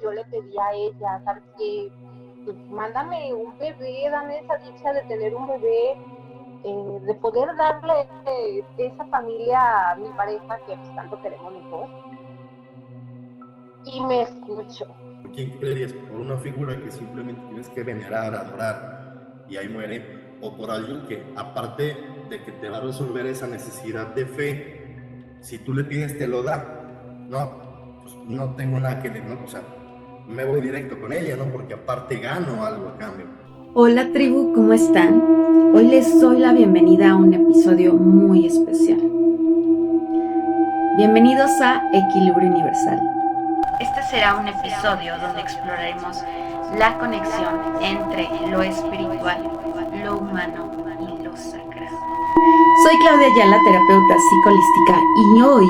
yo le pedí a ella, ¿sabes qué? Pues, mándame un bebé, dame esa dicha de tener un bebé, de poder darle esa familia a mi pareja que pues, tanto queremos los dos. Y me escucho. ¿Por quién creerías? ¿Por una figura que simplemente tienes que venerar, adorar y ahí muere? ¿O por alguien que, aparte de que te va a resolver esa necesidad de fe, si tú le pides te lo da? No, pues no tengo nada que decir, ¿no? O sea, me voy directo con ella, ¿no? Porque aparte gano algo a cambio. Hola tribu, ¿cómo están? Hoy les doy la bienvenida a un episodio muy especial. Bienvenidos a Equilibrio Universal. Este será un episodio donde exploraremos la conexión entre lo espiritual, lo humano y lo sagrado. Soy Claudia Ayala, terapeuta psicológica, y hoy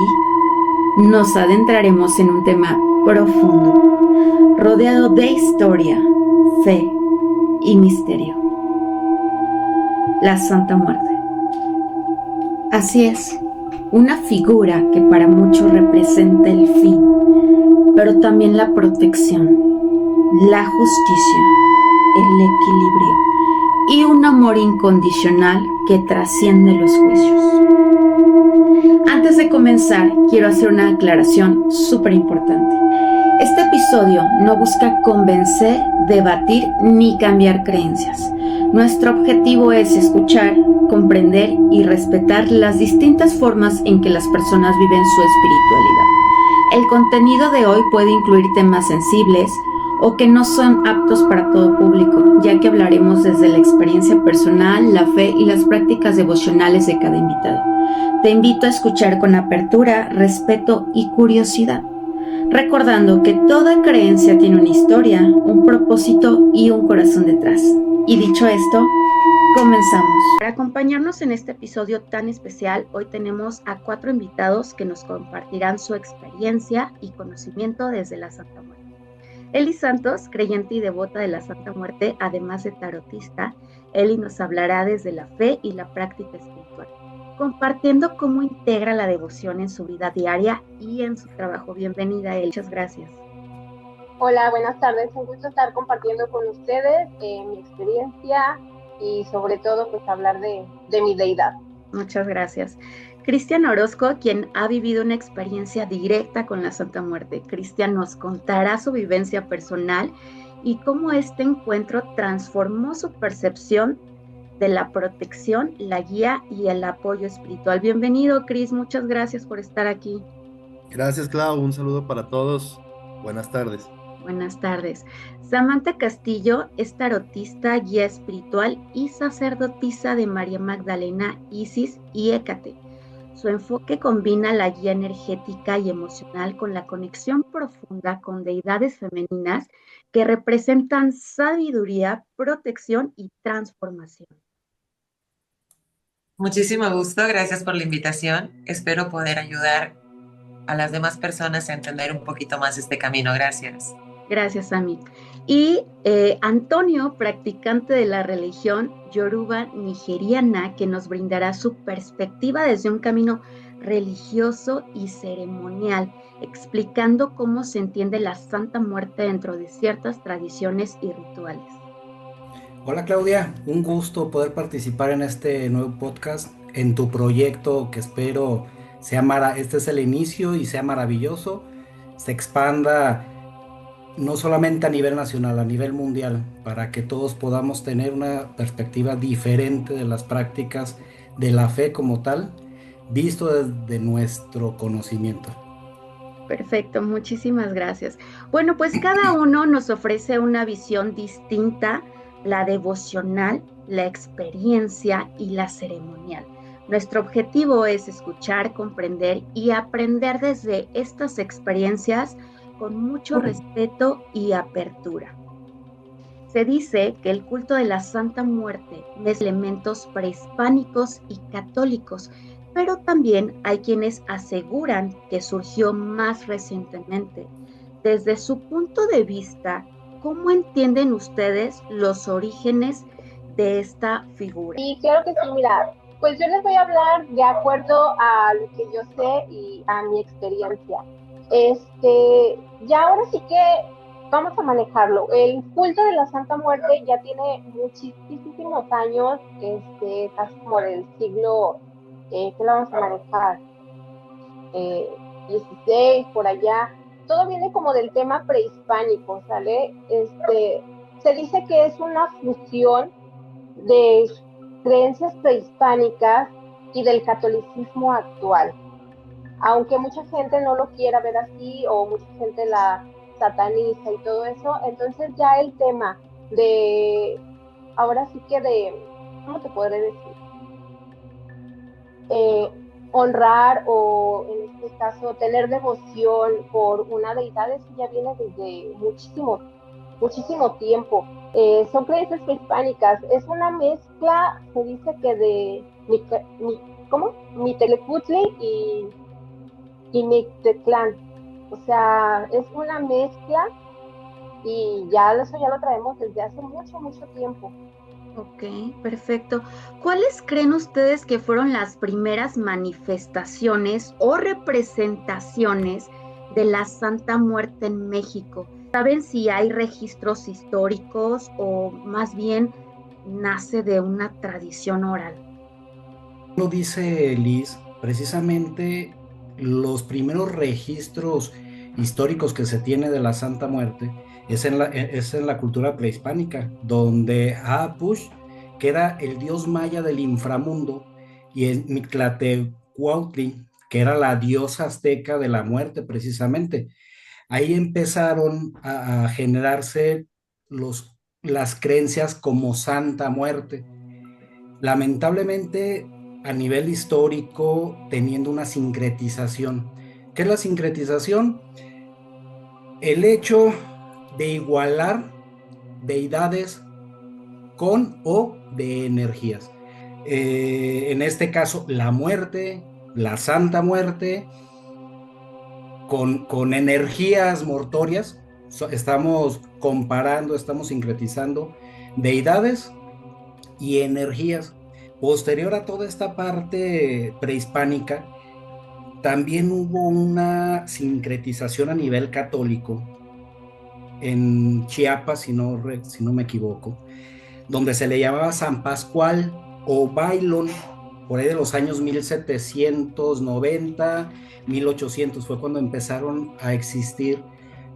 nos adentraremos en un tema profundo, rodeado de historia, fe y misterio. La Santa Muerte. Así es, una figura que para muchos representa el fin, pero también la protección, la justicia, el equilibrio y un amor incondicional que trasciende los juicios. Antes de comenzar, quiero hacer una aclaración súper importante. Este episodio no busca convencer, debatir ni cambiar creencias. Nuestro objetivo es escuchar, comprender y respetar las distintas formas en que las personas viven su espiritualidad. El contenido de hoy puede incluir temas sensibles o que no son aptos para todo público, ya que hablaremos desde la experiencia personal, la fe y las prácticas devocionales de cada invitado. Te invito a escuchar con apertura, respeto y curiosidad, recordando que toda creencia tiene una historia, un propósito y un corazón detrás. Y dicho esto, comenzamos. Para acompañarnos en este episodio tan especial, hoy tenemos a 4 invitados que nos compartirán su experiencia y conocimiento desde la Santa Muerte. Eli Santos, creyente y devota de la Santa Muerte, además de tarotista. Eli nos hablará desde la fe y la práctica espiritual, compartiendo cómo integra la devoción en su vida diaria y en su trabajo. Bienvenida, Eli. Muchas gracias. Hola, buenas tardes. Un gusto estar compartiendo con ustedes mi experiencia y sobre todo pues hablar de mi deidad. Muchas gracias. Cristian Orozco, quien ha vivido una experiencia directa con la Santa Muerte. Cristian nos contará su vivencia personal y cómo este encuentro transformó su percepción de la protección, la guía y el apoyo espiritual. Bienvenido, Cris, muchas gracias por estar aquí. Gracias, Clau. Un saludo para todos. Buenas tardes. Buenas tardes. Samantha Castillo es tarotista, guía espiritual y sacerdotisa de María Magdalena, Isis y Hécate. Su enfoque combina la guía energética y emocional con la conexión profunda con deidades femeninas que representan sabiduría, protección y transformación. Muchísimo gusto, gracias por la invitación. Espero poder ayudar a las demás personas a entender un poquito más este camino. Gracias. Gracias, Ami. Y Antonio, practicante de la religión yoruba nigeriana, que nos brindará su perspectiva desde un camino religioso y ceremonial, explicando cómo se entiende la Santa Muerte dentro de ciertas tradiciones y rituales. Hola Claudia, un gusto poder participar en este nuevo podcast, en tu proyecto que espero este es el inicio y sea maravilloso, se expanda no solamente a nivel nacional, a nivel mundial, para que todos podamos tener una perspectiva diferente de las prácticas de la fe como tal, visto desde nuestro conocimiento. Perfecto, muchísimas gracias. Bueno, pues cada uno nos ofrece una visión distinta, la devocional, la experiencia y la ceremonial. Nuestro objetivo es escuchar, comprender y aprender desde estas experiencias con mucho respeto y apertura. Se dice que el culto de la Santa Muerte mezcla elementos prehispánicos y católicos, pero también hay quienes aseguran que surgió más recientemente. Desde su punto de vista, ¿cómo entienden ustedes los orígenes de esta figura? Y claro que sí, mira, pues yo les voy a hablar de acuerdo a lo que yo sé y a mi experiencia. Ya ahora sí que vamos a manejarlo. El culto de la Santa Muerte ya tiene muchísimos años, casi como del siglo, ¿qué lo vamos a manejar? 16, por allá. Todo viene como del tema prehispánico, ¿sale? Se dice que es una fusión de creencias prehispánicas y del catolicismo actual. Aunque mucha gente no lo quiera ver así o mucha gente la sataniza y todo eso, entonces ya el tema de, ahora sí que ¿cómo te podré decir? Eh, Honrar o en este caso tener devoción por una deidad, eso ya viene desde muchísimo tiempo. Son creencias prehispánicas, es una mezcla, se dice que de ¿cómo? Mictecutli y Mictlán. O sea, es una mezcla y ya eso ya lo traemos desde hace mucho tiempo. Ok, perfecto. ¿Cuáles creen ustedes que fueron las primeras manifestaciones o representaciones de la Santa Muerte en México? ¿Saben si hay registros históricos o más bien nace de una tradición oral? Lo dice Liz, precisamente los primeros registros históricos que se tiene de la Santa Muerte es en la cultura prehispánica, donde Apush, que era el dios maya del inframundo, y el Mictlatecuhtli, que era la diosa azteca de la muerte, precisamente. Ahí empezaron a generarse las creencias como Santa Muerte. Lamentablemente, a nivel histórico, teniendo una sincretización. ¿Qué es la sincretización? El hecho de igualar deidades con o de energías. En este caso, la muerte, la Santa Muerte, con energías mortorias. Estamos comparando, estamos sincretizando deidades y energías. Posterior a toda esta parte prehispánica, también hubo una sincretización a nivel católico en Chiapas, si no me equivoco, donde se le llamaba San Pascual o Bailón, por ahí de los años 1790, 1800, fue cuando empezaron a existir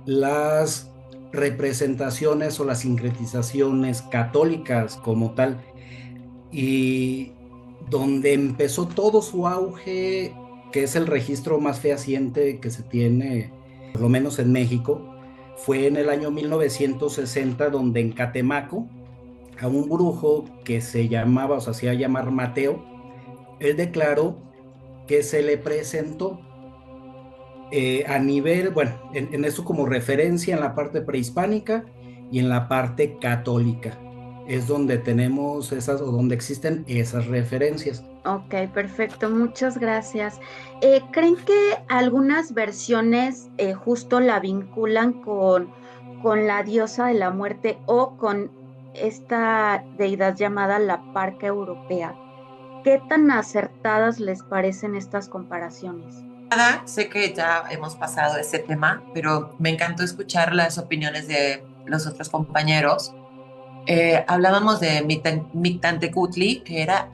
las representaciones o las sincretizaciones católicas como tal, y donde empezó todo su auge, que es el registro más fehaciente que se tiene, por lo menos en México, fue en el año 1960, donde en Catemaco, a un brujo que se llamaba, o se hacía llamar Mateo, él declaró que se le presentó a nivel, bueno, en eso como referencia en la parte prehispánica y en la parte católica. Es donde tenemos esas, o donde existen esas referencias. Ok, perfecto, muchas gracias. ¿Creen que algunas versiones justo la vinculan con la diosa de la muerte o con esta deidad llamada la Parca Europea? ¿Qué tan acertadas les parecen estas comparaciones? Sé que ya hemos pasado ese tema, pero me encantó escuchar las opiniones de los otros compañeros. Hablábamos de Mictlantecuhtli, que era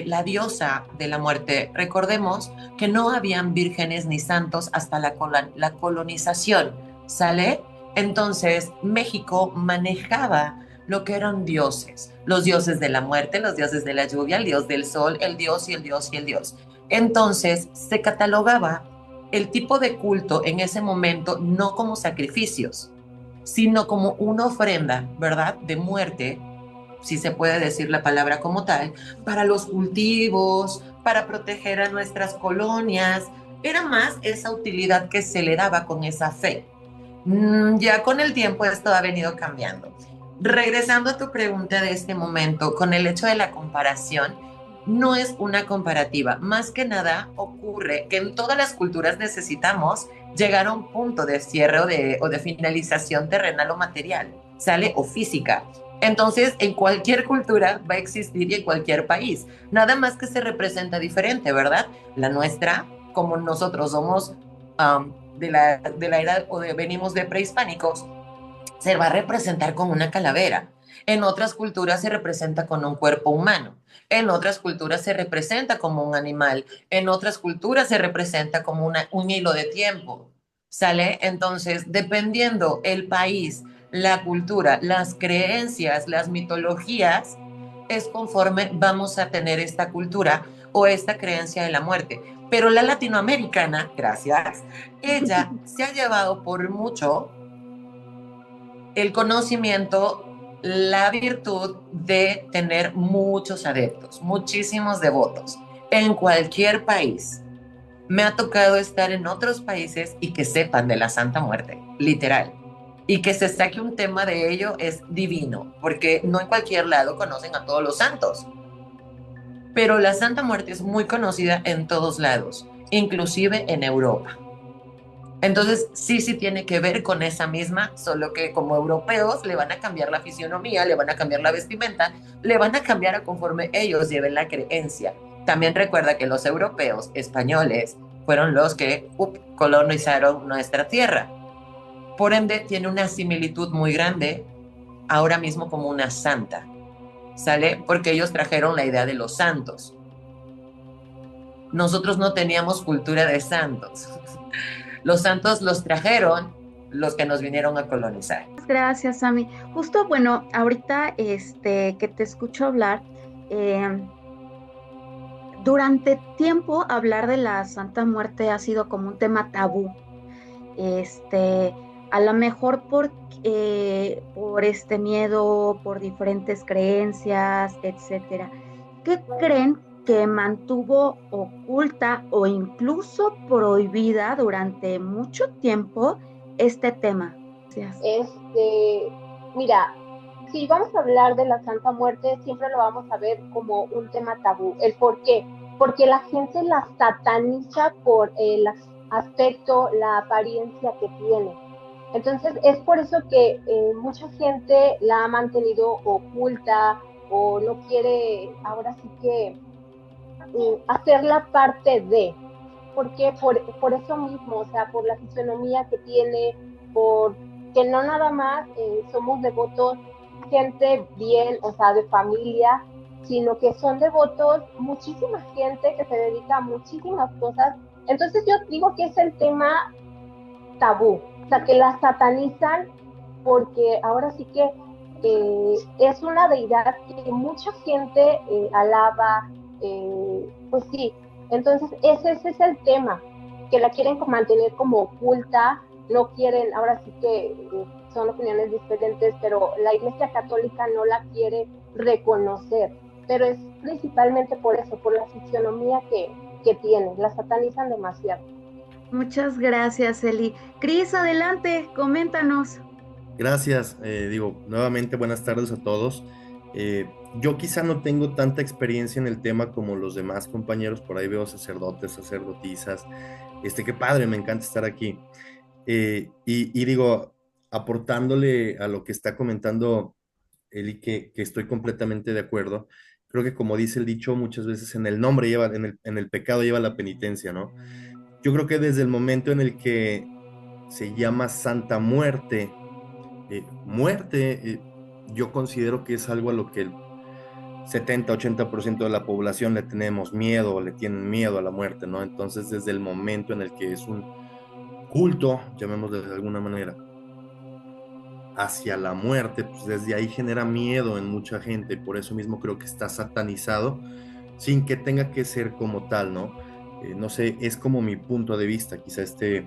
la diosa de la muerte. Recordemos que no habían vírgenes ni santos hasta la colonización, ¿sale? Entonces, México manejaba lo que eran dioses, los dioses de la muerte, los dioses de la lluvia, el dios del sol, el dios y el dios y el dios. Entonces, se catalogaba el tipo de culto en ese momento no como sacrificios, sino como una ofrenda, ¿verdad? De muerte, si se puede decir la palabra como tal, para los cultivos, para proteger a nuestras colonias. Era más esa utilidad que se le daba con esa fe. Ya con el tiempo esto ha venido cambiando. Regresando a tu pregunta de este momento, con el hecho de la comparación, no es una comparativa. Más que nada ocurre que en todas las culturas necesitamos llegar a un punto de cierre o de finalización terrenal o material, ¿sale? O física. Entonces, en cualquier cultura va a existir y en cualquier país. Nada más que se representa diferente, ¿verdad? La nuestra, como nosotros somos de la era, venimos de prehispánicos, se va a representar con una calavera. En otras culturas se representa con un cuerpo humano. En otras culturas se representa como un animal. En otras culturas se representa como un hilo de tiempo. ¿Sale? Entonces, dependiendo el país, la cultura, las creencias, las mitologías, es conforme vamos a tener esta cultura o esta creencia de la muerte. Pero la latinoamericana, gracias, ella se ha llevado por mucho el conocimiento, la virtud de tener muchos adeptos, muchísimos devotos en cualquier país. Me ha tocado estar en otros países y que sepan de la Santa Muerte, literal. Y que se saque un tema de ello es divino, porque no en cualquier lado conocen a todos los santos. Pero la Santa Muerte es muy conocida en todos lados, inclusive en Europa. Entonces, sí tiene que ver con esa misma, solo que como europeos le van a cambiar la fisionomía, le van a cambiar la vestimenta, le van a cambiar a conforme ellos lleven la creencia. También recuerda que los europeos españoles fueron los que colonizaron nuestra tierra. Por ende, tiene una similitud muy grande ahora mismo como una santa, ¿sale? Porque ellos trajeron la idea de los santos. Nosotros no teníamos cultura de santos. Los santos los trajeron los que nos vinieron a colonizar. Gracias, Ami. Justo, bueno, ahorita que te escucho hablar, durante tiempo hablar de la Santa Muerte ha sido como un tema tabú. A lo mejor por este miedo, por diferentes creencias, etcétera. ¿Qué creen que mantuvo oculta o incluso prohibida durante mucho tiempo este tema? Gracias. Mira, si vamos a hablar de la Santa Muerte, siempre lo vamos a ver como un tema tabú. ¿El por qué? Porque la gente la sataniza por el aspecto, la apariencia que tiene. Entonces, es por eso que mucha gente la ha mantenido oculta o no quiere, ahora sí que, hacerla parte de. Porque por eso mismo, o sea, por la fisonomía que tiene, por que no nada más somos devotos, gente bien, o sea, de familia, sino que son devotos muchísima gente que se dedica a muchísimas cosas. Entonces yo digo que es el tema tabú, o sea, que la satanizan porque ahora sí que es una deidad que mucha gente alaba, pues sí. Entonces ese es el tema, que la quieren mantener como oculta, no quieren, ahora sí que son opiniones diferentes, pero la Iglesia Católica no la quiere reconocer, pero es principalmente por eso, por la fisionomía que tiene, la satanizan demasiado. Muchas gracias, Eli. Cris, adelante, coméntanos. Gracias, nuevamente buenas tardes a todos. Yo quizá no tengo tanta experiencia en el tema como los demás compañeros, por ahí veo sacerdotes, sacerdotisas, qué padre, me encanta estar aquí. Y digo, aportándole a lo que está comentando Eli, que estoy completamente de acuerdo. Creo que como dice el dicho, muchas veces en el nombre lleva, en el pecado lleva la penitencia, ¿no? Yo creo que desde el momento en el que se llama Santa Muerte, yo considero que es algo a lo que el 70-80% de la población le tenemos miedo, o le tienen miedo a la muerte, ¿no? Entonces, desde el momento en el que es un culto, llamémoslo de alguna manera, hacia la muerte, pues desde ahí genera miedo en mucha gente, por eso mismo creo que está satanizado, sin que tenga que ser como tal, ¿no? No sé, es como mi punto de vista, quizá esté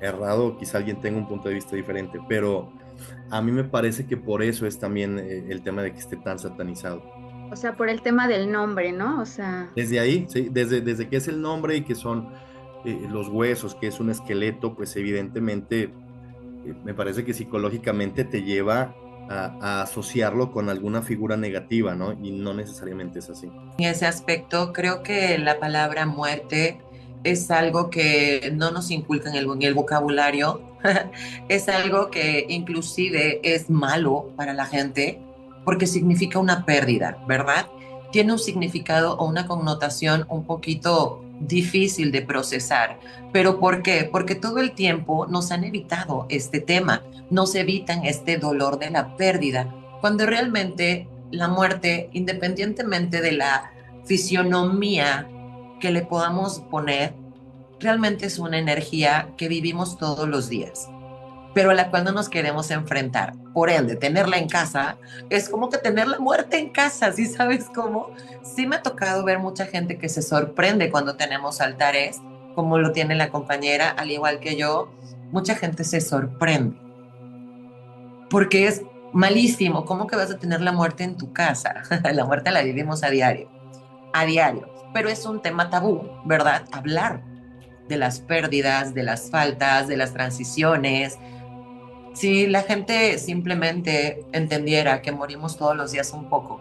errado, quizá alguien tenga un punto de vista diferente, pero a mí me parece que por eso es también el tema de que esté tan satanizado. O sea, por el tema del nombre, ¿no? O sea... Desde ahí, sí, desde que es el nombre y que son los huesos, que es un esqueleto, pues evidentemente me parece que psicológicamente te lleva a asociarlo con alguna figura negativa, ¿no? Y no necesariamente es así. En ese aspecto, creo que la palabra muerte es algo que no nos inculcan en el vocabulario, es algo que inclusive es malo para la gente porque significa una pérdida, ¿verdad? Tiene un significado o una connotación un poquito difícil de procesar. ¿Pero por qué? Porque todo el tiempo nos han evitado este tema, nos evitan este dolor de la pérdida, cuando realmente la muerte, independientemente de la fisionomía que le podamos poner, realmente es una energía que vivimos todos los días, pero a la cual no nos queremos enfrentar. Por ende, tenerla en casa es como que tener la muerte en casa, ¿sí sabes cómo? Sí me ha tocado ver mucha gente que se sorprende cuando tenemos altares, como lo tiene la compañera, al igual que yo, mucha gente se sorprende, porque es malísimo. ¿Cómo que vas a tener la muerte en tu casa? La muerte la vivimos a diario, pero es un tema tabú, ¿verdad? Hablar de las pérdidas, de las faltas, de las transiciones. Si la gente simplemente entendiera que morimos todos los días un poco,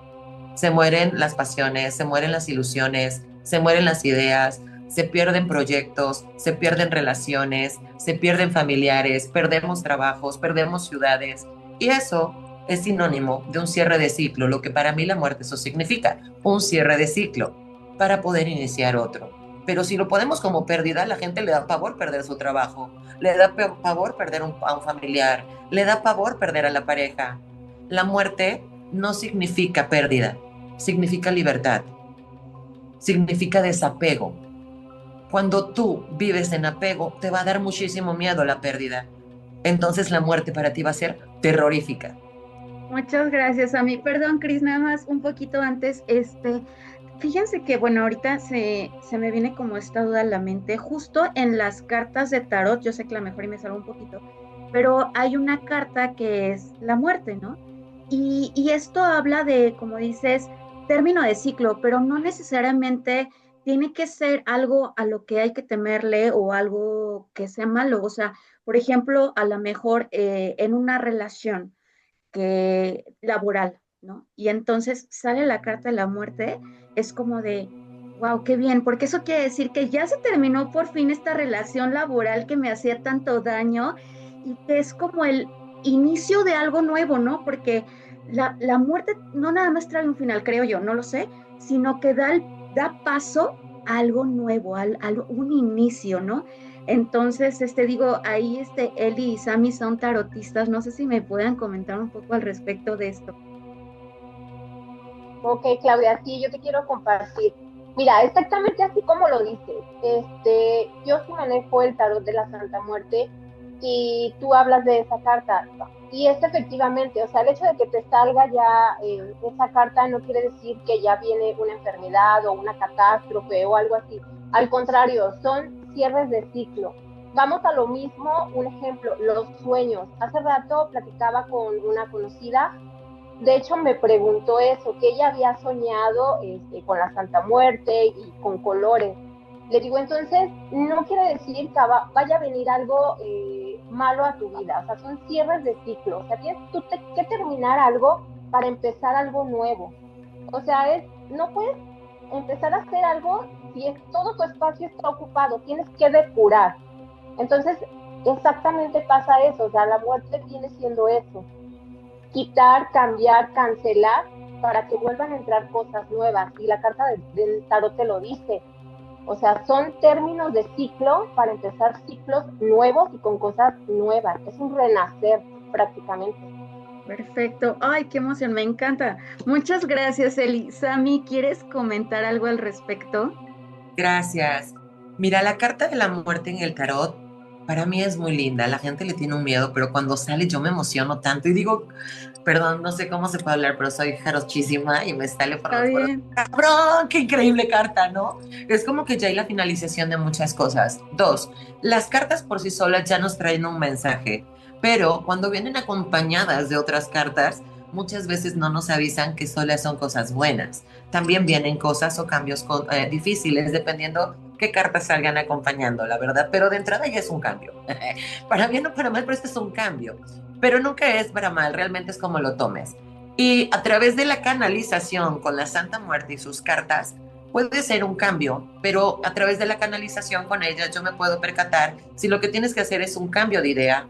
se mueren las pasiones, se mueren las ilusiones, se mueren las ideas, se pierden proyectos, se pierden relaciones, se pierden familiares, perdemos trabajos, perdemos ciudades. Y eso es sinónimo de un cierre de ciclo, lo que para mí la muerte eso significa, un cierre de ciclo para poder iniciar otro. Pero si lo ponemos como pérdida, la gente le da pavor perder su trabajo, le da pavor perder a un familiar, le da pavor perder a la pareja. La muerte no significa pérdida, significa libertad, significa desapego. Cuando tú vives en apego, te va a dar muchísimo miedo la pérdida. Entonces la muerte para ti va a ser terrorífica. Muchas gracias a mí. Perdón, Cris, nada más un poquito antes, fíjense que, bueno, ahorita se me viene como esta duda a la mente, justo en las cartas de tarot, yo sé que a lo mejor y me salgo un poquito, pero hay una carta que es la muerte, ¿no? Y esto habla de, como dices, término de ciclo, pero no necesariamente tiene que ser algo a lo que hay que temerle o algo que sea malo. O sea, por ejemplo, a lo mejor en una relación que laboral, ¿no? Y entonces sale la carta de la muerte, es como de, wow, qué bien, porque eso quiere decir que ya se terminó por fin esta relación laboral que me hacía tanto daño y que es como el inicio de algo nuevo, ¿no? Porque la muerte no nada más trae un final, creo yo, no lo sé, sino que da paso a algo nuevo, a un inicio, ¿no? Entonces, digo, ahí Eli y Sammy son tarotistas, no sé si me puedan comentar un poco al respecto de esto. Ok, Claudia, sí, yo te quiero compartir. Mira, exactamente así como lo dices. Yo sí manejo el tarot de la Santa Muerte y tú hablas de esa carta. Y es efectivamente, o sea, el hecho de que te salga ya esa carta no quiere decir que ya viene una enfermedad o una catástrofe o algo así. Al contrario, son cierres de ciclo. Vamos a lo mismo, un ejemplo, los sueños. Hace rato platicaba con una conocida. De hecho, me preguntó eso, que ella había soñado con la Santa Muerte y con colores. Le digo, entonces, no quiere decir que vaya a venir algo malo a tu vida. O sea, son cierres de ciclo. O sea, tienes tú que terminar algo para empezar algo nuevo. O sea, no puedes empezar a hacer algo si todo tu espacio está ocupado. Tienes que depurar. Entonces, exactamente pasa eso. O sea, la muerte viene siendo eso. Quitar, cambiar, cancelar para que vuelvan a entrar cosas nuevas. Y la carta del tarot te lo dice. O sea, son términos de ciclo para empezar ciclos nuevos y con cosas nuevas. Es un renacer prácticamente. Perfecto. Ay, qué emoción, me encanta. Muchas gracias, Eli. Sammy, ¿quieres comentar algo al respecto? Gracias. Mira, la carta de la muerte en el tarot para mí es muy linda. La gente le tiene un miedo, pero cuando sale yo me emociono tanto y digo, perdón, no sé cómo se puede hablar, pero soy jarochísima y me sale por los poros. ¡Cabrón! ¡Qué increíble carta!, ¿no? Es como que ya hay la finalización de muchas cosas. Dos, las cartas por sí solas ya nos traen un mensaje, pero cuando vienen acompañadas de otras cartas, muchas veces no nos avisan que solas son cosas buenas. También vienen cosas o cambios difíciles, dependiendo qué cartas salgan acompañando, la verdad. Pero de entrada ya es un cambio. Para bien o para mal, pero este es un cambio. Pero nunca es para mal, realmente es como lo tomes. Y a través de la canalización con la Santa Muerte y sus cartas, puede ser un cambio, pero a través de la canalización con ella yo me puedo percatar si lo que tienes que hacer es un cambio de idea,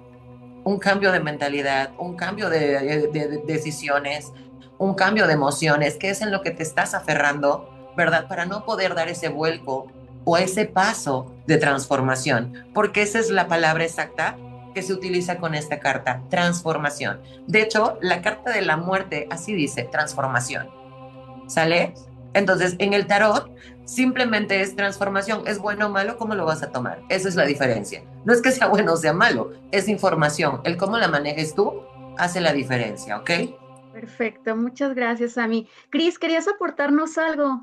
un cambio de mentalidad, un cambio de decisiones, un cambio de emociones, que es en lo que te estás aferrando, ¿verdad? Para no poder dar ese vuelco o ese paso de transformación, porque esa es la palabra exacta que se utiliza con esta carta, transformación. De hecho, la carta de la muerte así dice, transformación. ¿Sale? Entonces, en el tarot simplemente es transformación. ¿Es bueno o malo? ¿Cómo lo vas a tomar? Esa es la diferencia. No es que sea bueno o sea malo, es información. El cómo la manejes tú hace la diferencia, ¿ok? Perfecto, muchas gracias, Ami. Cris, ¿querías aportarnos algo?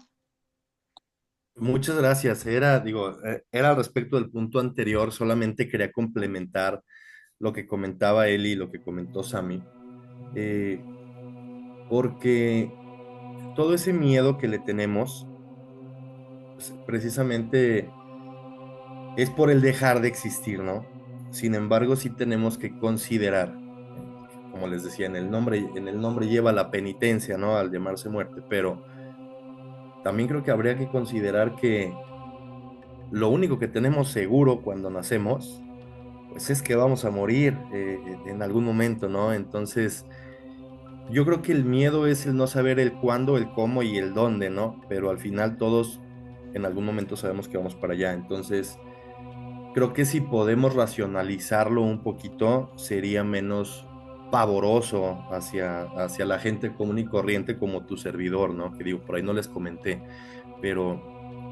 Muchas gracias. Era al respecto del punto anterior, solamente quería complementar lo que comentaba Eli y lo que comentó Sami, eh, porque todo ese miedo que le tenemos, pues, precisamente es por el dejar de existir, ¿no? Sin embargo, sí tenemos que considerar, como les decía, en el nombre lleva la penitencia, ¿no? Al llamarse muerte, pero también creo que habría que considerar que lo único que tenemos seguro cuando nacemos, pues es que vamos a morir en algún momento, ¿no? Entonces, yo creo que el miedo es el no saber el cuándo, el cómo y el dónde, ¿no? Pero al final todos en algún momento sabemos que vamos para allá. Entonces, creo que si podemos racionalizarlo un poquito, sería menos pavoroso hacia la gente común y corriente como tu servidor, ¿no? Que digo, por ahí no les comenté, pero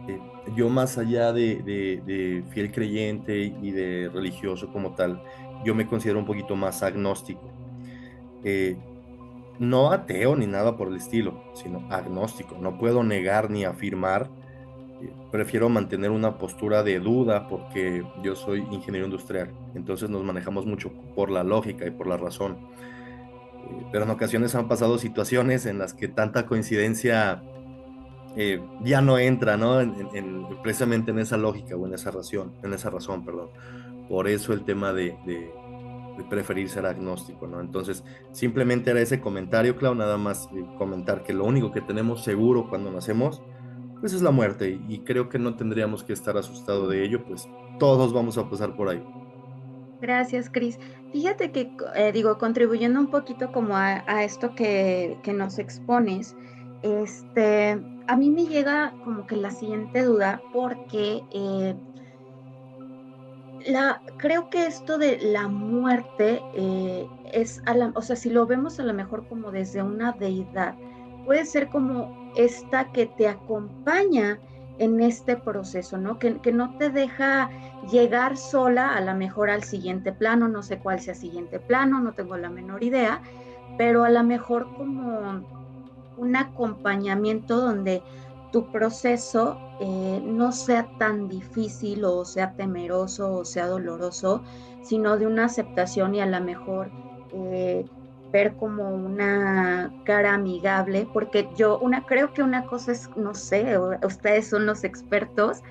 eh, yo más allá de fiel creyente y de religioso como tal, yo me considero un poquito más agnóstico. Eh, no ateo ni nada por el estilo, sino agnóstico. No puedo negar ni afirmar. Prefiero mantener una postura de duda porque yo soy ingeniero industrial. Entonces nos manejamos mucho por la lógica y por la razón. Pero en ocasiones han pasado situaciones en las que tanta coincidencia ya no entra, ¿no? Precisamente en esa lógica o en esa razón, perdón. Por eso el tema de preferir ser agnóstico, ¿no? Entonces, simplemente era ese comentario, Clau, nada más comentar que lo único que tenemos seguro cuando nacemos, pues es la muerte, y creo que no tendríamos que estar asustados de ello, pues todos vamos a pasar por ahí. Gracias, Cris. Fíjate que, digo, contribuyendo un poquito como a esto que nos expones, a mí me llega como que la siguiente duda, porque creo que esto de la muerte o sea, si lo vemos a lo mejor como desde una deidad, puede ser como esta que te acompaña en este proceso, ¿no? Que no te deja llegar sola a lo mejor al siguiente plano, no sé cuál sea siguiente plano, no tengo la menor idea, pero a lo mejor como un acompañamiento donde tu proceso no sea tan difícil o sea temeroso o sea doloroso, sino de una aceptación y a lo mejor eh, ver como una cara amigable, porque creo que una cosa es, no sé, ustedes son los expertos,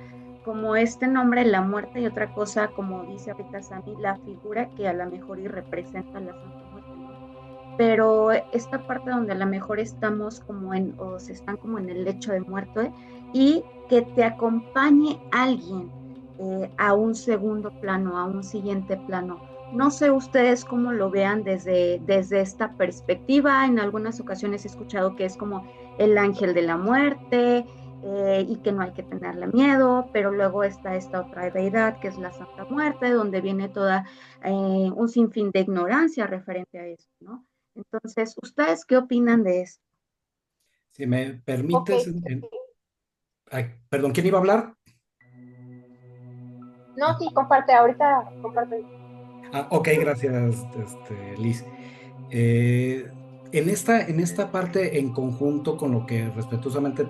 como este nombre, la muerte, y otra cosa, como dice ahorita Sami, la figura que a lo mejor y representa la Santa Muerte, ¿no? Pero esta parte donde a lo mejor estamos como o se están como en el lecho de muerte, y que te acompañe alguien a un segundo plano, a un siguiente plano. No sé ustedes cómo lo vean desde esta perspectiva. En algunas ocasiones he escuchado que es como el ángel de la muerte, y que no hay que tenerle miedo, pero luego está esta otra deidad que es la Santa Muerte, donde viene toda un sinfín de ignorancia referente a esto, ¿no? Entonces, ¿ustedes qué opinan de esto? Si me Ok, permites, ay, perdón, ¿quién iba a hablar? no, sí, comparte, ahorita comparte. Ah, ok, gracias, Liz. Eh, en esta parte, en conjunto con lo que respetuosamente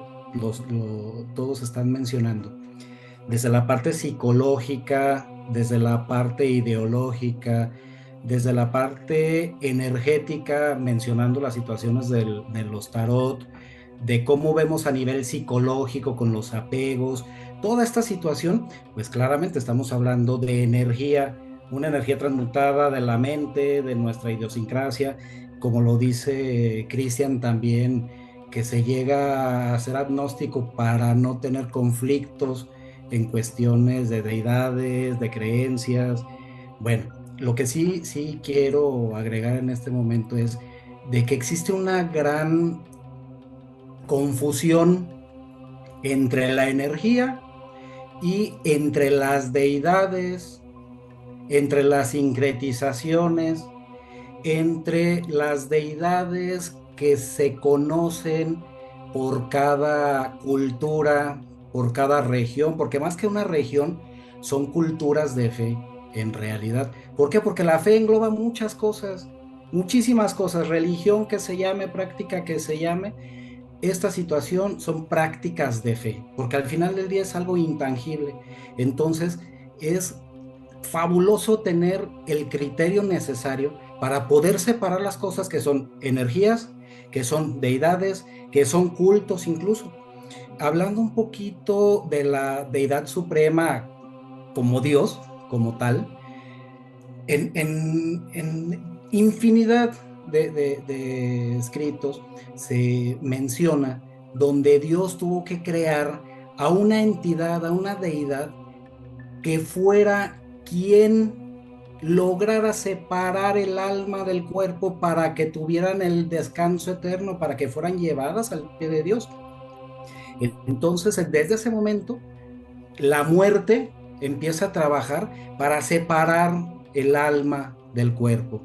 todos están mencionando, desde la parte psicológica, desde la parte ideológica, desde la parte energética, mencionando las situaciones de los tarot, de cómo vemos a nivel psicológico con los apegos, toda esta situación, pues claramente estamos hablando de energía, una energía transmutada de la mente, de nuestra idiosincrasia, como lo dice Cristian también, que se llega a ser agnóstico para no tener conflictos en cuestiones de deidades, de creencias. Bueno, lo que sí quiero agregar en este momento es de que existe una gran confusión entre la energía y entre las deidades, entre las sincretizaciones, entre las deidades que se conocen por cada cultura, por cada región, porque más que una región, son culturas de fe en realidad. ¿Por qué? Porque la fe engloba muchas cosas, muchísimas cosas, religión que se llame, práctica que se llame. Esta situación son prácticas de fe, porque al final del día es algo intangible. Entonces, es fabuloso tener el criterio necesario para poder separar las cosas que son energías, que son deidades, que son cultos incluso. Hablando un poquito de la deidad suprema como Dios, como tal, en infinidad de escritos se menciona donde Dios tuvo que crear a una entidad, a una deidad que fuera quien lograra separar el alma del cuerpo para que tuvieran el descanso eterno, para que fueran llevadas al pie de Dios. Entonces, desde ese momento, la muerte empieza a trabajar para separar el alma del cuerpo.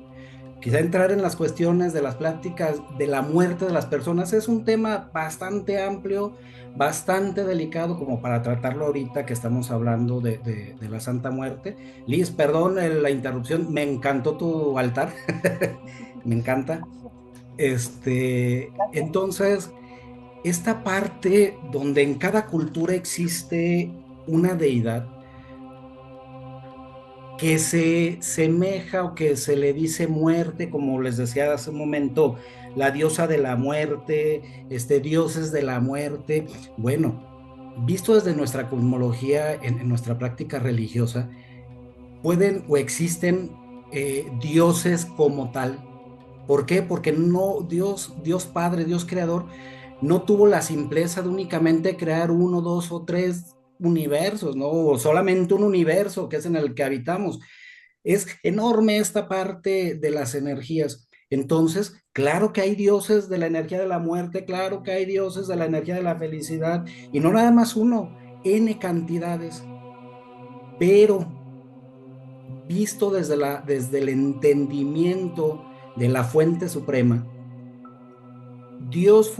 Quizá entrar en las cuestiones de las pláticas de la muerte de las personas es un tema bastante amplio, bastante delicado como para tratarlo ahorita que estamos hablando de la Santa Muerte. Liz, perdón la interrupción, me encantó tu altar, me encanta. Entonces, esta parte donde en cada cultura existe una deidad que se semeja o que se le dice muerte, como les decía hace un momento, la diosa de la muerte, dioses de la muerte. Bueno, visto desde nuestra cosmología, en nuestra práctica religiosa, pueden o existen dioses como tal. ¿Por qué? Porque no, Dios Padre, Dios Creador, no tuvo la simpleza de únicamente crear uno, dos o tres universos, ¿no? O solamente un universo que es en el que habitamos. Es enorme esta parte de las energías. Entonces, claro que hay dioses de la energía de la muerte, claro que hay dioses de la energía de la felicidad, y no nada más uno, N cantidades. Pero visto desde el entendimiento de la fuente suprema, Dios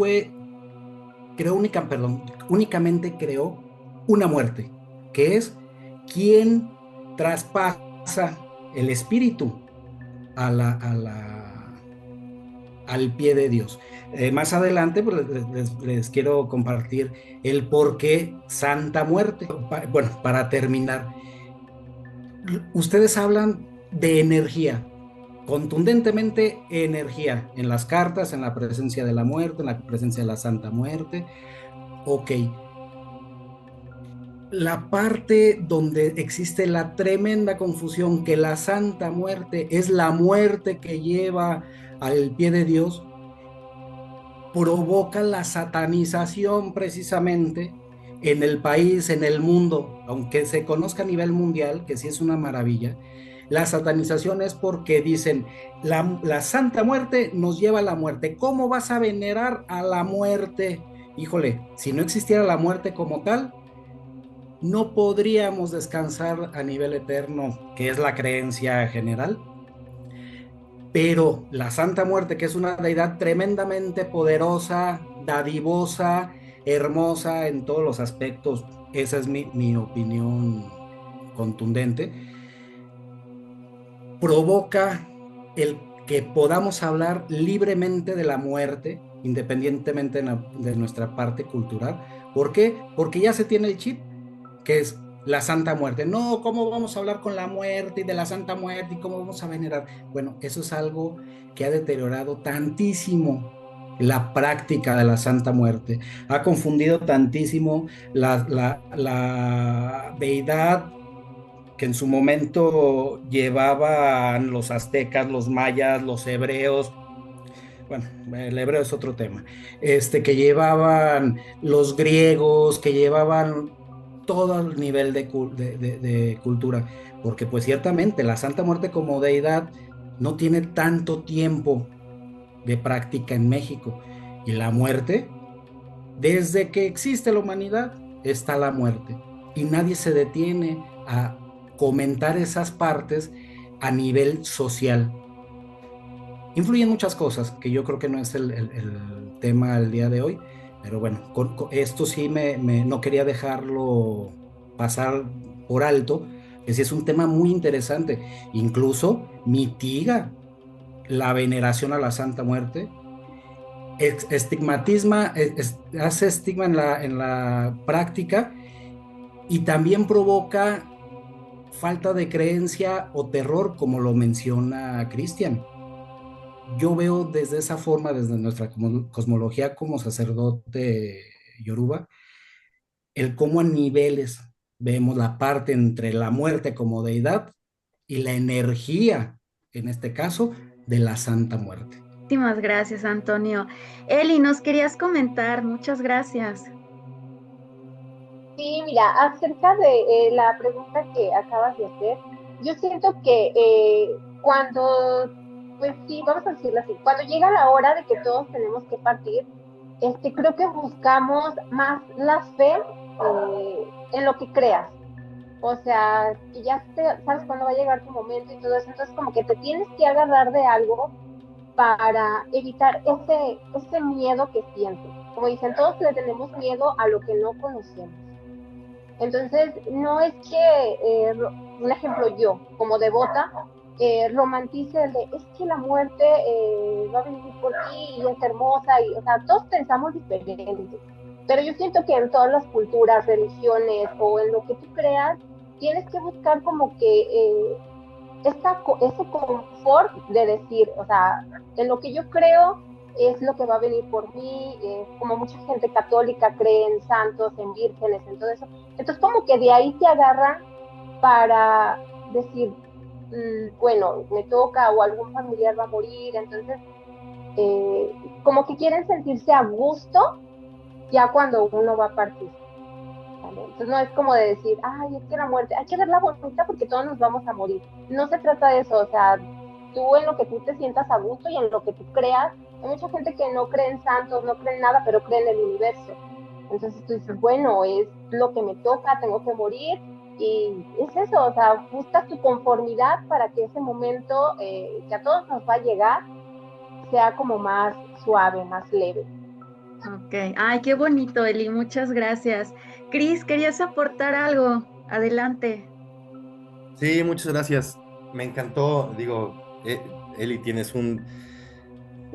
únicamente creó una muerte, que es quien traspasa el espíritu al pie de Dios. Más adelante pues, les quiero compartir el por qué Santa Muerte. Bueno, para terminar, ustedes hablan de energía, contundentemente energía, en las cartas, en la presencia de la muerte, en la presencia de la Santa Muerte. Ok, la parte donde existe la tremenda confusión que la Santa Muerte es la muerte que lleva al pie de Dios, provoca la satanización precisamente en el país, en el mundo, aunque se conozca a nivel mundial, que sí es una maravilla. La satanización es porque dicen, la Santa Muerte nos lleva a la muerte. ¿Cómo vas a venerar a la muerte? Híjole, si no existiera la muerte como tal, no podríamos descansar a nivel eterno, que es la creencia general. Pero la Santa Muerte, que es una deidad tremendamente poderosa, dadivosa, hermosa en todos los aspectos, esa es mi opinión contundente, provoca el que podamos hablar libremente de la muerte, independientemente de nuestra parte cultural. ¿Por qué? Porque ya se tiene el chip, que es la Santa Muerte. No, ¿cómo vamos a hablar con la muerte y de la Santa Muerte y cómo vamos a venerar? Bueno, eso es algo que ha deteriorado tantísimo la práctica de la Santa Muerte. Ha confundido tantísimo la deidad que en su momento llevaban los aztecas, los mayas, los hebreos. Bueno, el hebreo es otro tema. Que llevaban los griegos, que llevaban todo el nivel de cultura, porque pues ciertamente la Santa Muerte como deidad no tiene tanto tiempo de práctica en México, y la muerte, desde que existe la humanidad, está la muerte. y nadie se detiene a comentar esas partes a nivel social. Influyen muchas cosas, que yo creo que no es el tema del día de hoy, pero bueno, con esto sí no quería dejarlo pasar por alto, que sí es un tema muy interesante, incluso mitiga la veneración a la Santa Muerte, estigmatisma, hace estigma en la práctica y también provoca falta de creencia o terror, como lo menciona Cristian. Yo veo desde esa forma, desde nuestra cosmología como sacerdote yoruba, el cómo a niveles vemos la parte entre la muerte como deidad y la energía, en este caso, de la Santa Muerte. Muchísimas gracias, Antonio. Eli, nos querías comentar, muchas gracias. Sí, mira, acerca de la pregunta que acabas de hacer, yo siento que cuando, pues sí, vamos a decirlo así, cuando llega la hora de que todos tenemos que partir, creo que buscamos más la fe en lo que creas. O sea, que ya sabes cuándo va a llegar tu momento y todo eso, entonces como que te tienes que agarrar de algo para evitar ese miedo que sientes. Como dicen, todos le tenemos miedo a lo que no conocemos. Entonces, no es que, un ejemplo, yo, como devota, romantice el de, es que la muerte va a venir por ti y es hermosa, y, o sea, todos pensamos diferente. Pero yo siento que en todas las culturas, religiones o en lo que tú creas, tienes que buscar como que ese confort de decir, o sea, en lo que yo creo es lo que va a venir por mí, como mucha gente católica cree en santos, en vírgenes, en todo eso. Entonces como que de ahí te agarran para decir, bueno, me toca o algún familiar va a morir, entonces como que quieren sentirse a gusto ya cuando uno va a partir. ¿Vale? Entonces no es como de decir, ay, es que la muerte, hay que verla bonita porque todos nos vamos a morir. No se trata de eso, o sea, tú en lo que tú te sientas a gusto y en lo que tú creas. Hay mucha gente que no cree en santos, no cree en nada, pero cree en el universo. Entonces tú dices, bueno, es lo que me toca, tengo que morir. Y es eso, o sea, buscas tu conformidad para que ese momento que a todos nos va a llegar sea como más suave, más leve. Ok, ay, qué bonito, Eli, muchas gracias. Cris, ¿querías aportar algo? Adelante. Sí, muchas gracias. Me encantó, digo, Eli, tienes un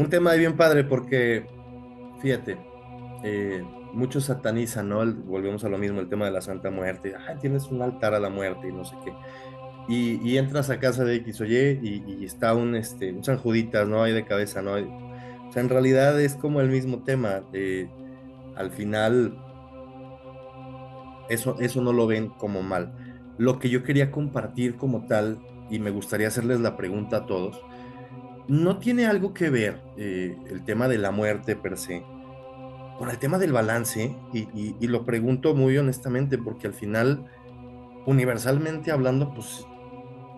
tema ahí bien padre porque, fíjate, muchos satanizan, ¿no? Volvemos a lo mismo, el tema de la Santa Muerte. Ay, tienes un altar a la muerte y no sé qué. Y entras a casa de X o Y y está un San Juditas, ¿no? Ahí de cabeza, ¿no? O sea, en realidad es como el mismo tema. Al final, eso no lo ven como mal. Lo que yo quería compartir como tal, y me gustaría hacerles la pregunta a todos, ¿no tiene algo que ver el tema de la muerte per se con el tema del balance? Y lo pregunto muy honestamente, porque al final, universalmente hablando, pues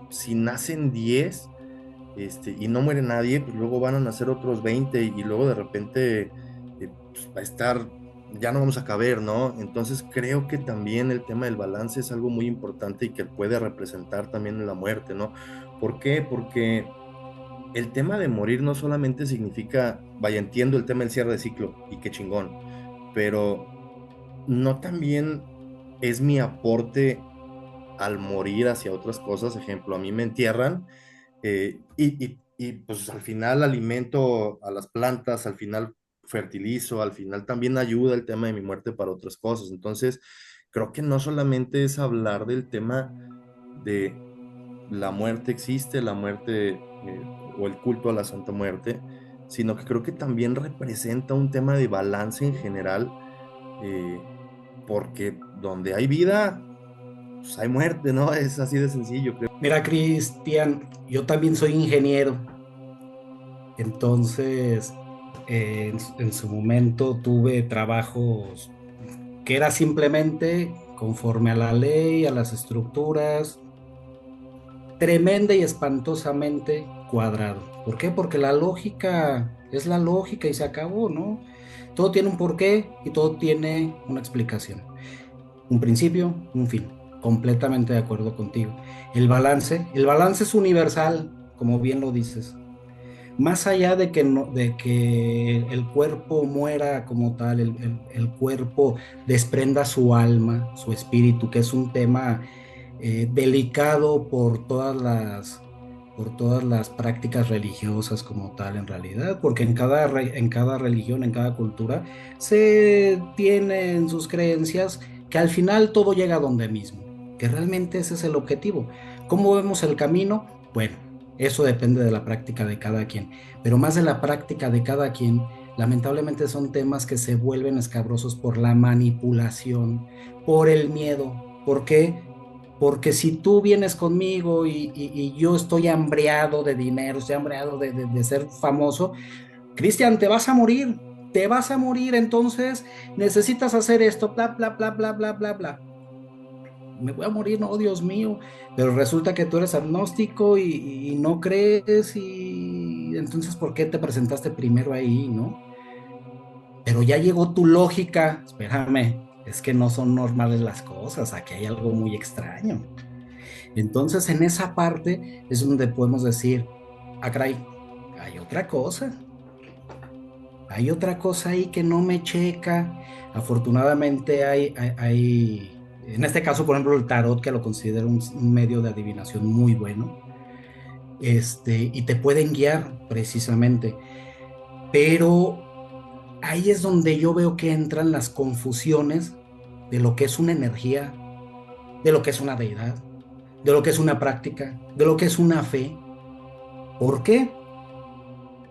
si nacen 10 y no muere nadie, pues luego van a nacer otros 20 y luego de repente pues, va a estar, ya no vamos a caber, ¿no? Entonces creo que también el tema del balance es algo muy importante y que puede representar también la muerte, ¿no? ¿Por qué? Porque el tema de morir no solamente significa, vaya, entiendo el tema del cierre de ciclo y qué chingón, pero no también es mi aporte al morir hacia otras cosas. Ejemplo, a mí me entierran pues al final alimento a las plantas, al final fertilizo, al final también ayuda el tema de mi muerte para otras cosas. Entonces, creo que no solamente es hablar del tema de la muerte existe, la muerte o el culto a la Santa Muerte, sino que creo que también representa un tema de balance en general, eh, porque donde hay vida, pues hay muerte, ¿no? Es así de sencillo, creo. Mira, Cristian, yo también soy ingeniero, entonces en su momento tuve trabajos que era simplemente conforme a la ley, a las estructuras, tremenda y espantosamente cuadrado. ¿Por qué? Porque la lógica es la lógica y se acabó, ¿no? Todo tiene un porqué y todo tiene una explicación. Un principio, un fin. Completamente de acuerdo contigo. El balance es universal, como bien lo dices. Más allá de que, de que el cuerpo muera como tal, el cuerpo desprenda su alma, su espíritu, que es un tema delicado por todas las prácticas religiosas como tal en realidad, porque en cada religión, en cada cultura, se tienen sus creencias que al final todo llega a donde mismo, que realmente ese es el objetivo. ¿Cómo vemos el camino? Bueno, eso depende de la práctica de cada quien, pero más de la práctica de cada quien, lamentablemente son temas que se vuelven escabrosos por la manipulación, por el miedo. ¿Por qué? Porque si tú vienes conmigo y yo estoy hambreado de dinero, estoy hambreado de ser famoso, Cristian, te vas a morir, entonces necesitas hacer esto, bla, bla, bla, bla, bla, bla, bla. Me voy a morir, no, Dios mío, pero resulta que tú eres agnóstico y no crees y entonces ¿por qué te presentaste primero ahí, no? Pero ya llegó tu lógica, espérame, es que no son normales las cosas, aquí hay algo muy extraño. Entonces, en esa parte es donde podemos decir, ah, caray, hay otra cosa, hay otra cosa ahí que no me checa. Afortunadamente en este caso, por ejemplo, el tarot, que lo considero un medio de adivinación muy bueno, y te pueden guiar precisamente. Pero ahí es donde yo veo que entran las confusiones de lo que es una energía, de lo que es una deidad, de lo que es una práctica, de lo que es una fe. ¿Por qué?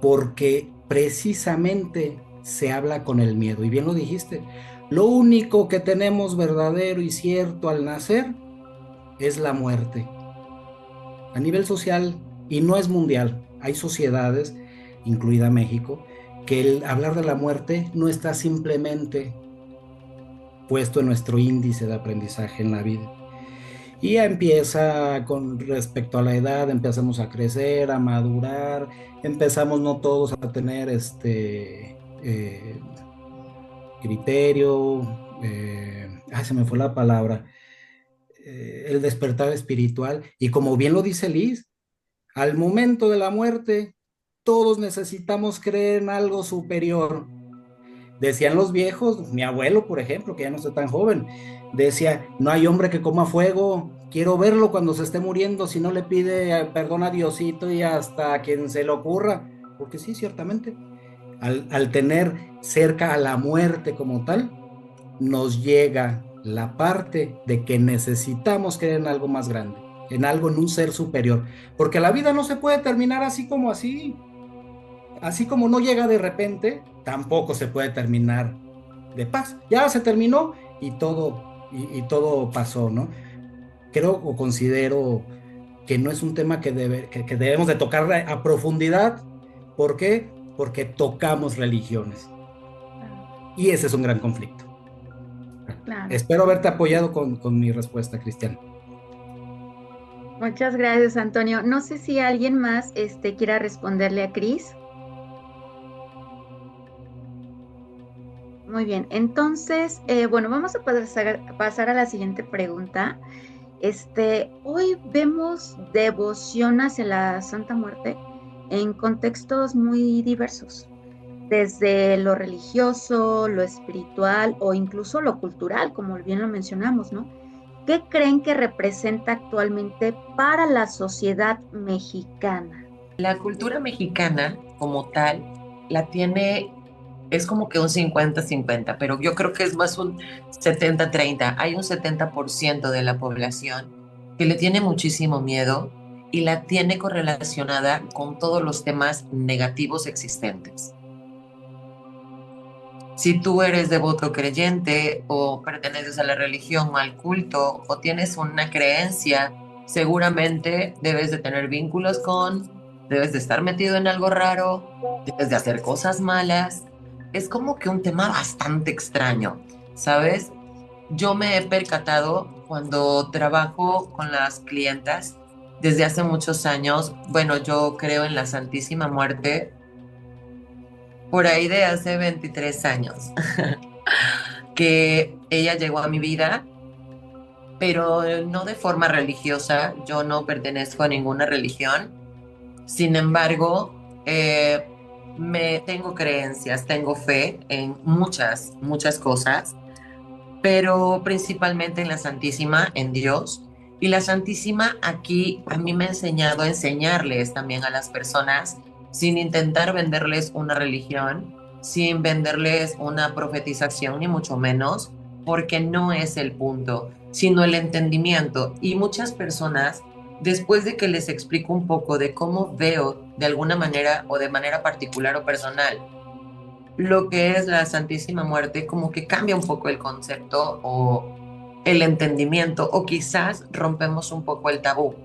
Porque precisamente se habla con el miedo. Y bien lo dijiste, lo único que tenemos verdadero y cierto al nacer es la muerte. A nivel social, y no es mundial, hay sociedades, incluida México, que el hablar de la muerte no está simplemente puesto en nuestro índice de aprendizaje en la vida. Y ya empieza con respecto a la edad, empezamos a crecer, a madurar, empezamos no todos a tener criterio, se me fue la palabra, el despertar espiritual. Y como bien lo dice Liz, al momento de la muerte, todos necesitamos creer en algo superior. Decían los viejos, mi abuelo, por ejemplo, que ya no está tan joven, decía, no hay hombre que coma fuego, quiero verlo cuando se esté muriendo, si no le pide perdón a Diosito y hasta a quien se le ocurra, porque sí, ciertamente, al tener cerca a la muerte como tal, nos llega la parte de que necesitamos creer en algo más grande, en algo, en un ser superior, porque la vida no se puede terminar así como así. Así como no llega de repente, tampoco se puede terminar de paz. Ya se terminó y todo pasó, ¿no? Creo o considero que no es un tema que debemos de tocar a profundidad. ¿Por qué? Porque tocamos religiones. Y ese es un gran conflicto. Claro. Espero haberte apoyado con mi respuesta, Cristian. Muchas gracias, Antonio. No sé si alguien más quiera responderle a Cris. Muy bien, entonces, bueno, vamos a pasar a la siguiente pregunta. Hoy vemos devoción hacia la Santa Muerte en contextos muy diversos, desde lo religioso, lo espiritual o incluso lo cultural, como bien lo mencionamos, ¿no? ¿Qué creen que representa actualmente para la sociedad mexicana? La cultura mexicana como tal la tiene, es como que un 50-50, pero yo creo que es más un 70-30. Hay un 70% de la población que le tiene muchísimo miedo y la tiene correlacionada con todos los temas negativos existentes. Si tú eres devoto creyente o perteneces a la religión o al culto o tienes una creencia, seguramente debes de tener vínculos debes de estar metido en algo raro, debes de hacer cosas malas. Es como que un tema bastante extraño, ¿sabes? Yo me he percatado cuando trabajo con las clientas desde hace muchos años. Bueno, yo creo en la Santísima Muerte por ahí de hace 23 años, que ella llegó a mi vida pero no de forma religiosa. Yo no pertenezco a ninguna religión. Sin embargo, me tengo creencias, tengo fe en muchas cosas, pero principalmente en la Santísima, en Dios. Y la Santísima aquí a mí me ha enseñado a enseñarles también a las personas, sin intentar venderles una religión, sin venderles una profetización, ni mucho menos, porque no es el punto, sino el entendimiento. Y muchas personas, después de que les explico un poco de cómo veo de alguna manera o de manera particular o personal lo que es la Santísima Muerte, como que cambia un poco el concepto o el entendimiento, o quizás rompemos un poco el tabú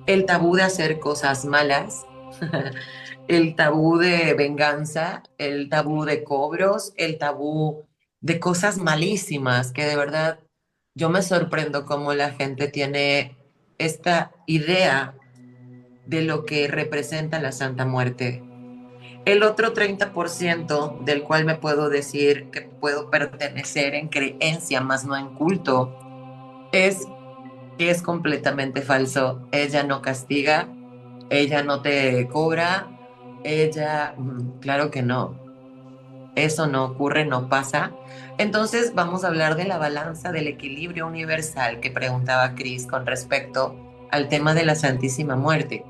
de hacer cosas malas, el tabú de venganza, el tabú de cobros, el tabú de cosas malísimas, que de verdad yo me sorprendo cómo la gente tiene esta idea de lo que representa la Santa Muerte. El otro 30% del cual me puedo decir que puedo pertenecer en creencia, más no en culto, es que es completamente falso. Ella no castiga, ella no te cobra, ella, claro que no, eso no ocurre, no pasa. Entonces vamos a hablar de la balanza del equilibrio universal que preguntaba Cris con respecto al tema de la Santísima Muerte.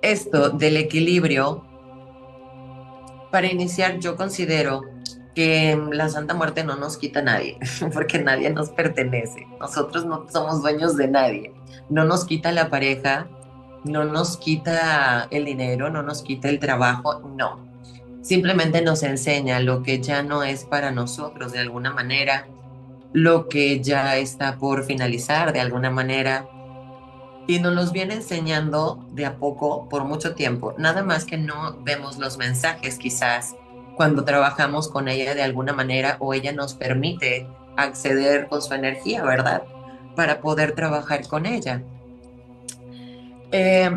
Esto del equilibrio, para iniciar, yo considero que la Santa Muerte no nos quita a nadie, porque nadie nos pertenece. Nosotros no somos dueños de nadie. No nos quita la pareja, no nos quita el dinero, no nos quita el trabajo, no. Simplemente nos enseña lo que ya no es para nosotros de alguna manera, lo que ya está por finalizar de alguna manera, y nos los viene enseñando de a poco por mucho tiempo. Nada más que no vemos los mensajes quizás cuando trabajamos con ella de alguna manera, o ella nos permite acceder con su energía, ¿verdad? Para poder trabajar con ella. Eh,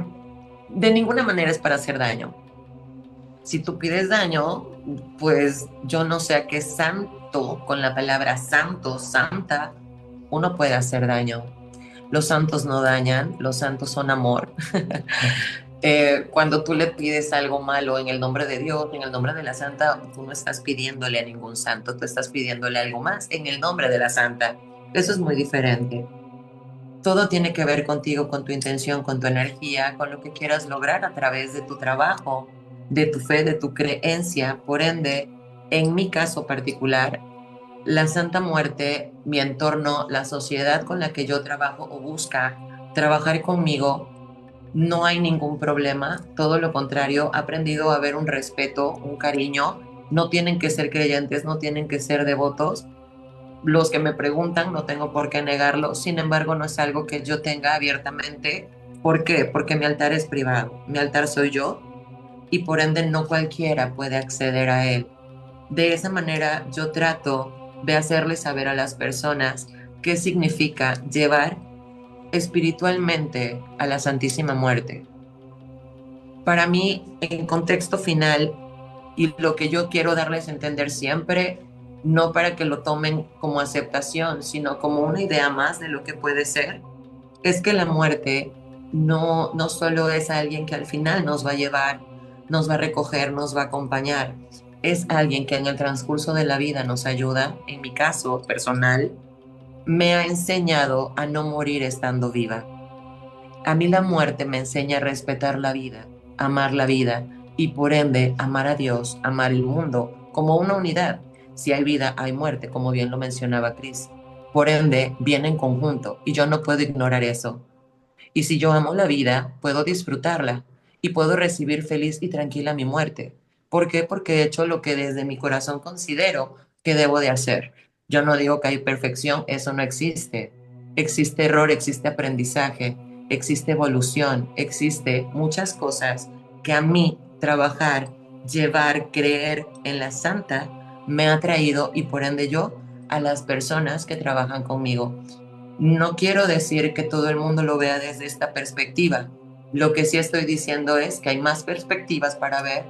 de ninguna manera es para hacer daño. Si tú pides daño, pues yo no sé a qué santo, con la palabra santo, santa, uno puede hacer daño. Los santos no dañan, los santos son amor. Cuando tú le pides algo malo en el nombre de Dios, en el nombre de la santa, tú no estás pidiéndole a ningún santo, tú estás pidiéndole algo más en el nombre de la santa. Eso es muy diferente. Todo tiene que ver contigo, con tu intención, con tu energía, con lo que quieras lograr a través de tu trabajo, de tu fe, de tu creencia. Por ende, en mi caso particular, la Santa Muerte, mi entorno, la sociedad con la que yo trabajo o busca trabajar conmigo, no hay ningún problema. Todo lo contrario, he aprendido a ver un respeto, un cariño. No tienen que ser creyentes, no tienen que ser devotos. Los que me preguntan, no tengo por qué negarlo. Sin embargo, no es algo que yo tenga abiertamente. ¿Por qué? Porque mi altar es privado. Mi altar soy yo y por ende no cualquiera puede acceder a él. De esa manera yo trato de hacerles saber a las personas qué significa llevar espiritualmente a la Santísima Muerte. Para mí, en contexto final, y lo que yo quiero darles a entender siempre, no para que lo tomen como aceptación, sino como una idea más de lo que puede ser, es que la muerte no solo es alguien que al final nos va a llevar, nos va a recoger, nos va a acompañar, es alguien que en el transcurso de la vida nos ayuda. En mi caso personal, me ha enseñado a no morir estando viva. A mí la muerte me enseña a respetar la vida y por ende amar a Dios, amar el mundo como una unidad. Si hay vida, hay muerte, como bien lo mencionaba Cris. Por ende, viene en conjunto y yo no puedo ignorar eso. Y si yo amo la vida, puedo disfrutarla y puedo recibir feliz y tranquila mi muerte. ¿Por qué? Porque he hecho lo que desde mi corazón considero que debo de hacer. Yo no digo que hay perfección, eso no existe. Existe error, existe aprendizaje, existe evolución, existe muchas cosas que a mí trabajar, llevar, creer en la santa me ha traído, y por ende yo a las personas que trabajan conmigo. No quiero decir que todo el mundo lo vea desde esta perspectiva. Lo que sí estoy diciendo es que hay más perspectivas para ver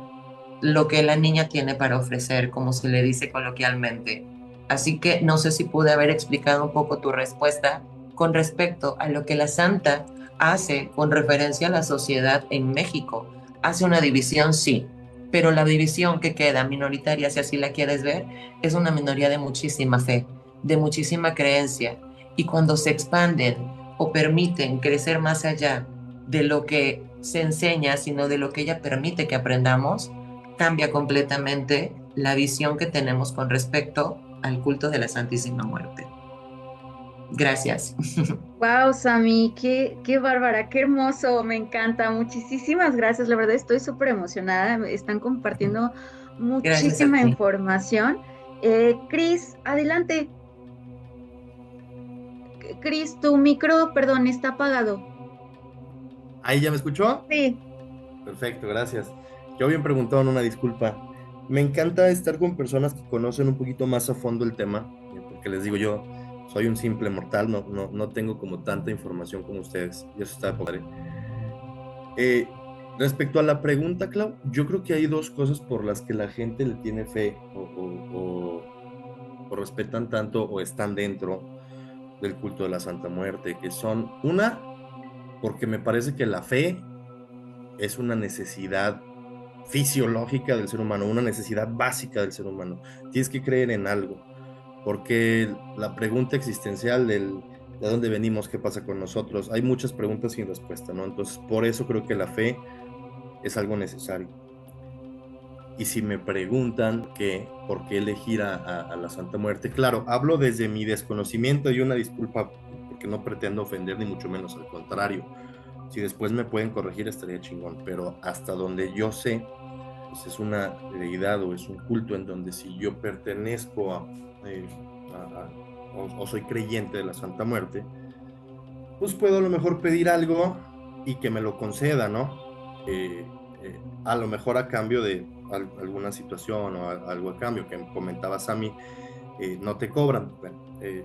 lo que la niña tiene para ofrecer, como se le dice coloquialmente. Así que no sé si pude haber explicado un poco tu respuesta con respecto a lo que la Santa hace con referencia a la sociedad en México. Hace una división, sí, pero la división que queda minoritaria, si así la quieres ver, es una minoría de muchísima fe, de muchísima creencia. Y cuando se expanden o permiten crecer más allá de lo que se enseña, sino de lo que ella permite que aprendamos, cambia completamente la visión que tenemos con respecto al culto de la Santísima Muerte. Gracias. Wow, Sammy, qué bárbara, qué hermoso, me encanta. Muchísimas gracias, la verdad estoy súper emocionada. Me están compartiendo Gracias a muchísima ti. información. Cris, adelante. Cris, tu micro, perdón, está apagado. ¿Ahí ya me escuchó? Sí. Perfecto, gracias. Yo bien preguntado, una disculpa. Me encanta estar con personas que conocen un poquito más a fondo el tema, porque les digo yo, soy un simple mortal, no tengo como tanta información como ustedes, y eso está padre. Eh, Respecto a la pregunta, Clau, yo creo que hay dos cosas por las que la gente le tiene fe o respetan tanto o están dentro del culto de la Santa Muerte, que son una, porque me parece que la fe es una necesidad fisiológica del ser humano, una necesidad básica del ser humano. Tienes que creer en algo, porque la pregunta existencial de dónde venimos, qué pasa con nosotros, hay muchas preguntas sin respuesta, ¿no? Entonces, por eso creo que la fe es algo necesario. Y si me preguntan que por qué elegir a la Santa Muerte, claro, hablo desde mi desconocimiento y una disculpa porque no pretendo ofender ni mucho menos, al contrario. Si después me pueden corregir estaría chingón, pero hasta donde yo sé, pues es una deidad o es un culto en donde si yo pertenezco eh, o soy creyente de la Santa Muerte, pues puedo a lo mejor pedir algo y que me lo conceda, ¿no? A lo mejor a cambio de alguna situación o algo a cambio, que comentabas a mí, no te cobran, bueno,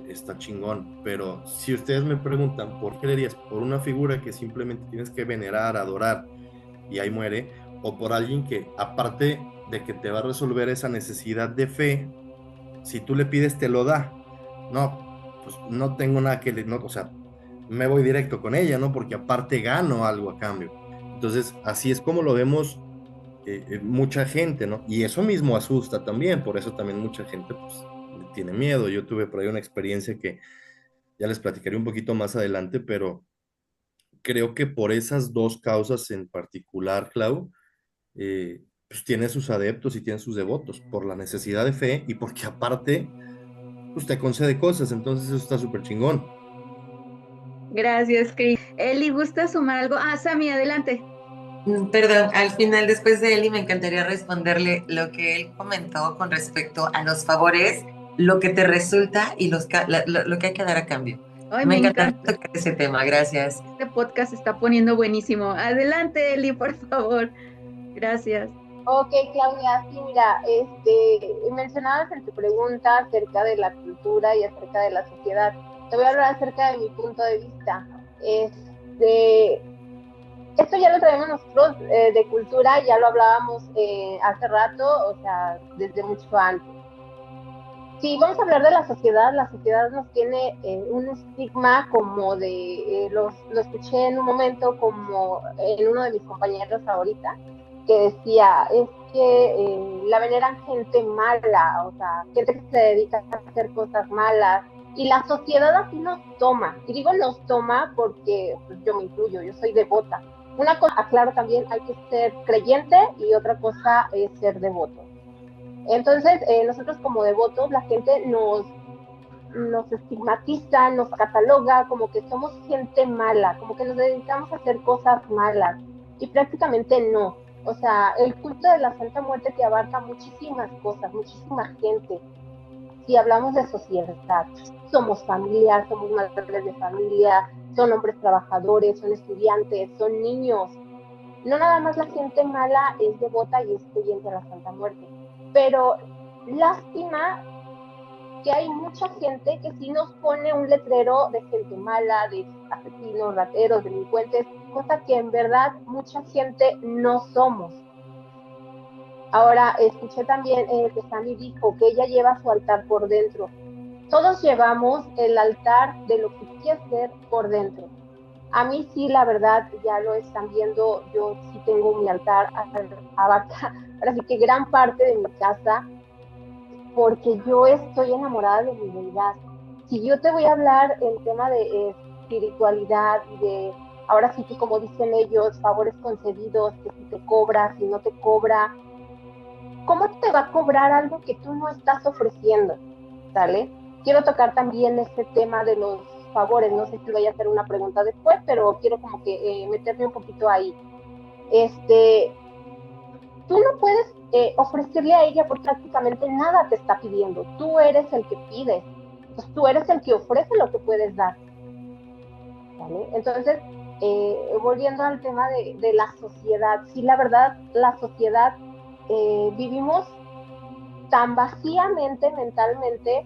está chingón, pero si ustedes me preguntan por qué leerías, por una figura que simplemente tienes que venerar, adorar y ahí muere, o por alguien que aparte de que te va a resolver esa necesidad de fe, si tú le pides te lo da, no, pues no tengo nada que le, no, o sea, me voy directo con ella, ¿no? Porque aparte gano algo a cambio. Entonces, así es como lo vemos mucha gente, ¿no? Y eso mismo asusta también, por eso también mucha gente, pues, tiene miedo. Yo tuve por ahí una experiencia que ya les platicaré un poquito más adelante, pero creo que por esas dos causas en particular, Clau, pues tiene sus adeptos y tiene sus devotos, por la necesidad de fe y porque aparte, pues te concede cosas, entonces eso está súper chingón. Gracias, Cris. Eli, ¿gusta sumar algo? Ah, Sammy, adelante. Perdón, al final, después de Eli, me encantaría responderle lo que él comentó con respecto a los favores, lo que te resulta y lo que hay que dar a cambio. Ay, Me me encantaría encanta. tocar ese tema, gracias. Este podcast se está poniendo buenísimo. Adelante, Eli, por favor. Gracias. Ok, Claudia, sí, mira, mencionabas en tu pregunta acerca de la cultura y acerca de la sociedad. Te voy a hablar acerca de mi punto de vista. Esto ya lo traemos nosotros de cultura, ya lo hablábamos hace rato, o sea, desde mucho antes. Sí, vamos a hablar de la sociedad nos tiene un estigma como lo escuché en un momento como en uno de mis compañeros ahorita, que decía, es que la veneran gente mala, o sea, gente que se dedica a hacer cosas malas, y la sociedad así nos toma, y digo nos toma porque pues, yo me incluyo, yo soy devota. Una cosa, aclaro también, hay que ser creyente y otra cosa es ser devoto. Entonces, nosotros como devotos, la gente nos estigmatiza, nos cataloga como que somos gente mala, como que nos dedicamos a hacer cosas malas. Y prácticamente no. O sea, el culto de la Santa Muerte te abarca muchísimas cosas, muchísima gente. Si hablamos de sociedad, somos familia, somos madres de familia, son hombres trabajadores, son estudiantes, son niños. No nada más la gente mala es devota y es creyente a la Santa Muerte, pero lástima que hay mucha gente que sí nos pone un letrero de gente mala, de asesinos, rateros, delincuentes, cosa que en verdad mucha gente no somos. Ahora, escuché también que Sammy dijo que ella lleva su altar por dentro. Todos llevamos el altar de lo que quieres ser por dentro. A mí sí, la verdad, ya lo están viendo, yo sí tengo mi altar, abarca, ahora sí que gran parte de mi casa, porque yo estoy enamorada de mi deidad. Si yo te voy a hablar el tema de espiritualidad y de, ahora sí que como dicen ellos, favores concedidos, que si te cobra, si no te cobra, ¿cómo te va a cobrar algo que tú no estás ofreciendo? ¿Sale? Quiero tocar también este tema de los favores, no sé si vaya a hacer una pregunta después, pero quiero como que meterme un poquito ahí. Tú no puedes ofrecerle a ella porque prácticamente nada te está pidiendo, tú eres el que pides, pues tú eres el que ofrece lo que puedes dar, ¿vale? Entonces, volviendo al tema de la sociedad, sí, la verdad, la sociedad vivimos tan vacíamente mentalmente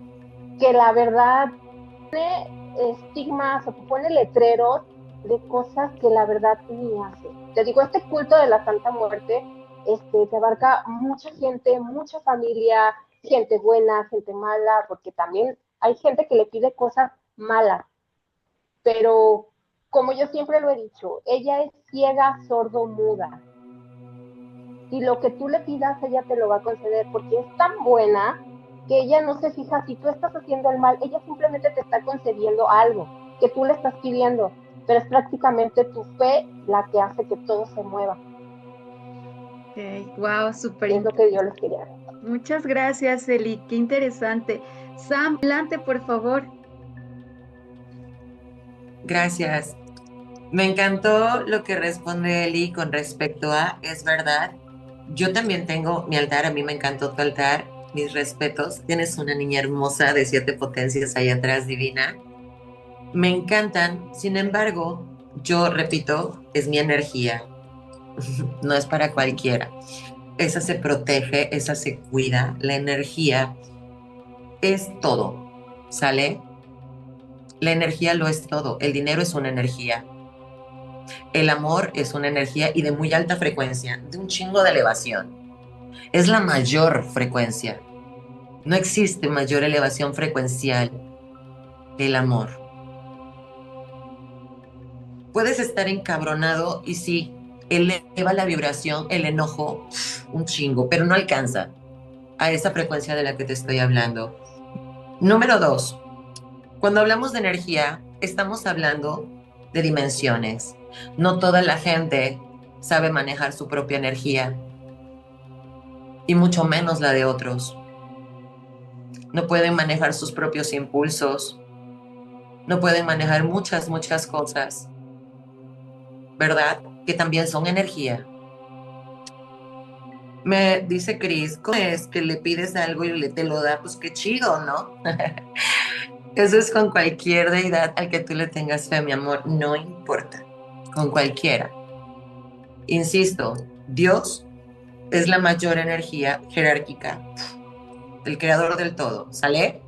que la verdad pone estigmas o pone letreros de cosas que la verdad ni hace. Te digo, este culto de la Santa Muerte te abarca mucha gente, mucha familia, gente buena, gente mala, porque también hay gente que le pide cosas malas, pero como yo siempre lo he dicho, ella es ciega, sordo, muda. Y lo que tú le pidas, ella te lo va a conceder, porque es tan buena que ella no se fija si tú estás haciendo el mal, ella simplemente te está concediendo algo que tú le estás pidiendo, pero es prácticamente tu fe la que hace que todo se mueva. Okay. Wow, súper Es lo que yo les quería. Muchas gracias, Eli. Qué interesante. Sam, adelante, por favor. Gracias. Me encantó lo que responde Eli con respecto a, es verdad, yo también tengo mi altar, a mí me encantó tu altar, mis respetos, tienes una niña hermosa de 7 potencias ahí atrás, divina, me encantan, sin embargo, yo repito, es mi energía, no es para cualquiera, esa se protege, esa se cuida, la energía es todo, ¿sale? La energía lo es todo, el dinero es una energía. El amor es una energía y de muy alta frecuencia, de un chingo de elevación. Es la mayor frecuencia. No existe mayor elevación frecuencial que el amor. Puedes estar encabronado y sí, eleva la vibración, el enojo, un chingo, pero no alcanza a esa frecuencia de la que te estoy hablando. Número 2, cuando hablamos de energía, estamos hablando de dimensiones. No toda la gente sabe manejar su propia energía y mucho menos la de otros. No pueden manejar sus propios impulsos, no pueden manejar muchas cosas, ¿verdad? Que también son energía. Me dice Chris, ¿cómo es que le pides algo y te lo da? Pues qué chido, ¿no? Eso es con cualquier deidad al que tú le tengas fe, mi amor, no importa, con cualquiera. Insisto, Dios es la mayor energía jerárquica, el creador del todo, ¿sale?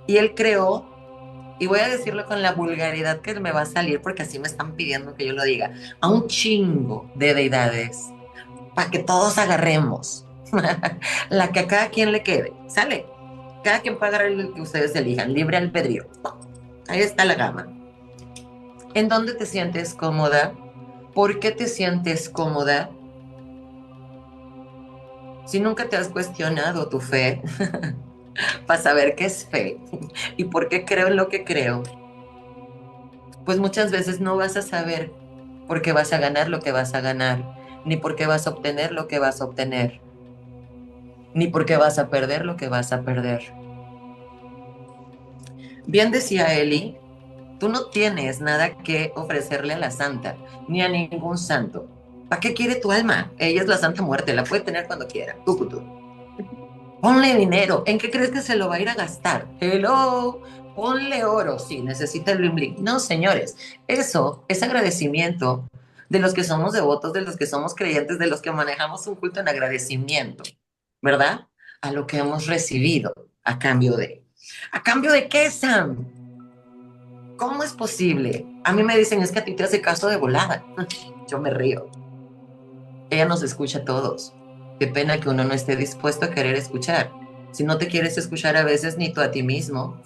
Y él creó, y voy a decirlo con la vulgaridad que me va a salir porque así me están pidiendo que yo lo diga, a un chingo de deidades para que todos agarremos la que a cada quien le quede, ¿sale? Cada quien puede agarrar el que ustedes elijan, libre albedrío. Ahí está la gama. ¿En dónde te sientes cómoda? ¿Por qué te sientes cómoda? Si nunca te has cuestionado tu fe, para saber qué es fe y por qué creo en lo que creo, pues muchas veces no vas a saber por qué vas a ganar lo que vas a ganar, ni por qué vas a obtener lo que vas a obtener, ni por qué vas a perder lo que vas a perder. Bien decía Eli, tú no tienes nada que ofrecerle a la santa, ni a ningún santo. ¿Para qué quiere tu alma? Ella es la Santa Muerte, la puede tener cuando quiera. Tú. Ponle dinero. ¿En qué crees que se lo va a ir a gastar? Hello. Ponle oro. Sí, necesita el bling bling. No, señores. Eso es agradecimiento de los que somos devotos, de los que somos creyentes, de los que manejamos un culto en agradecimiento, ¿verdad? A lo que hemos recibido a cambio de. ¿A cambio de qué, Sam? ¿Cómo es posible? A mí me dicen, es que a ti te hace caso de volada. Yo me río. Ella nos escucha a todos. Qué pena que uno no esté dispuesto a querer escuchar. Si no te quieres escuchar a veces ni tú a ti mismo,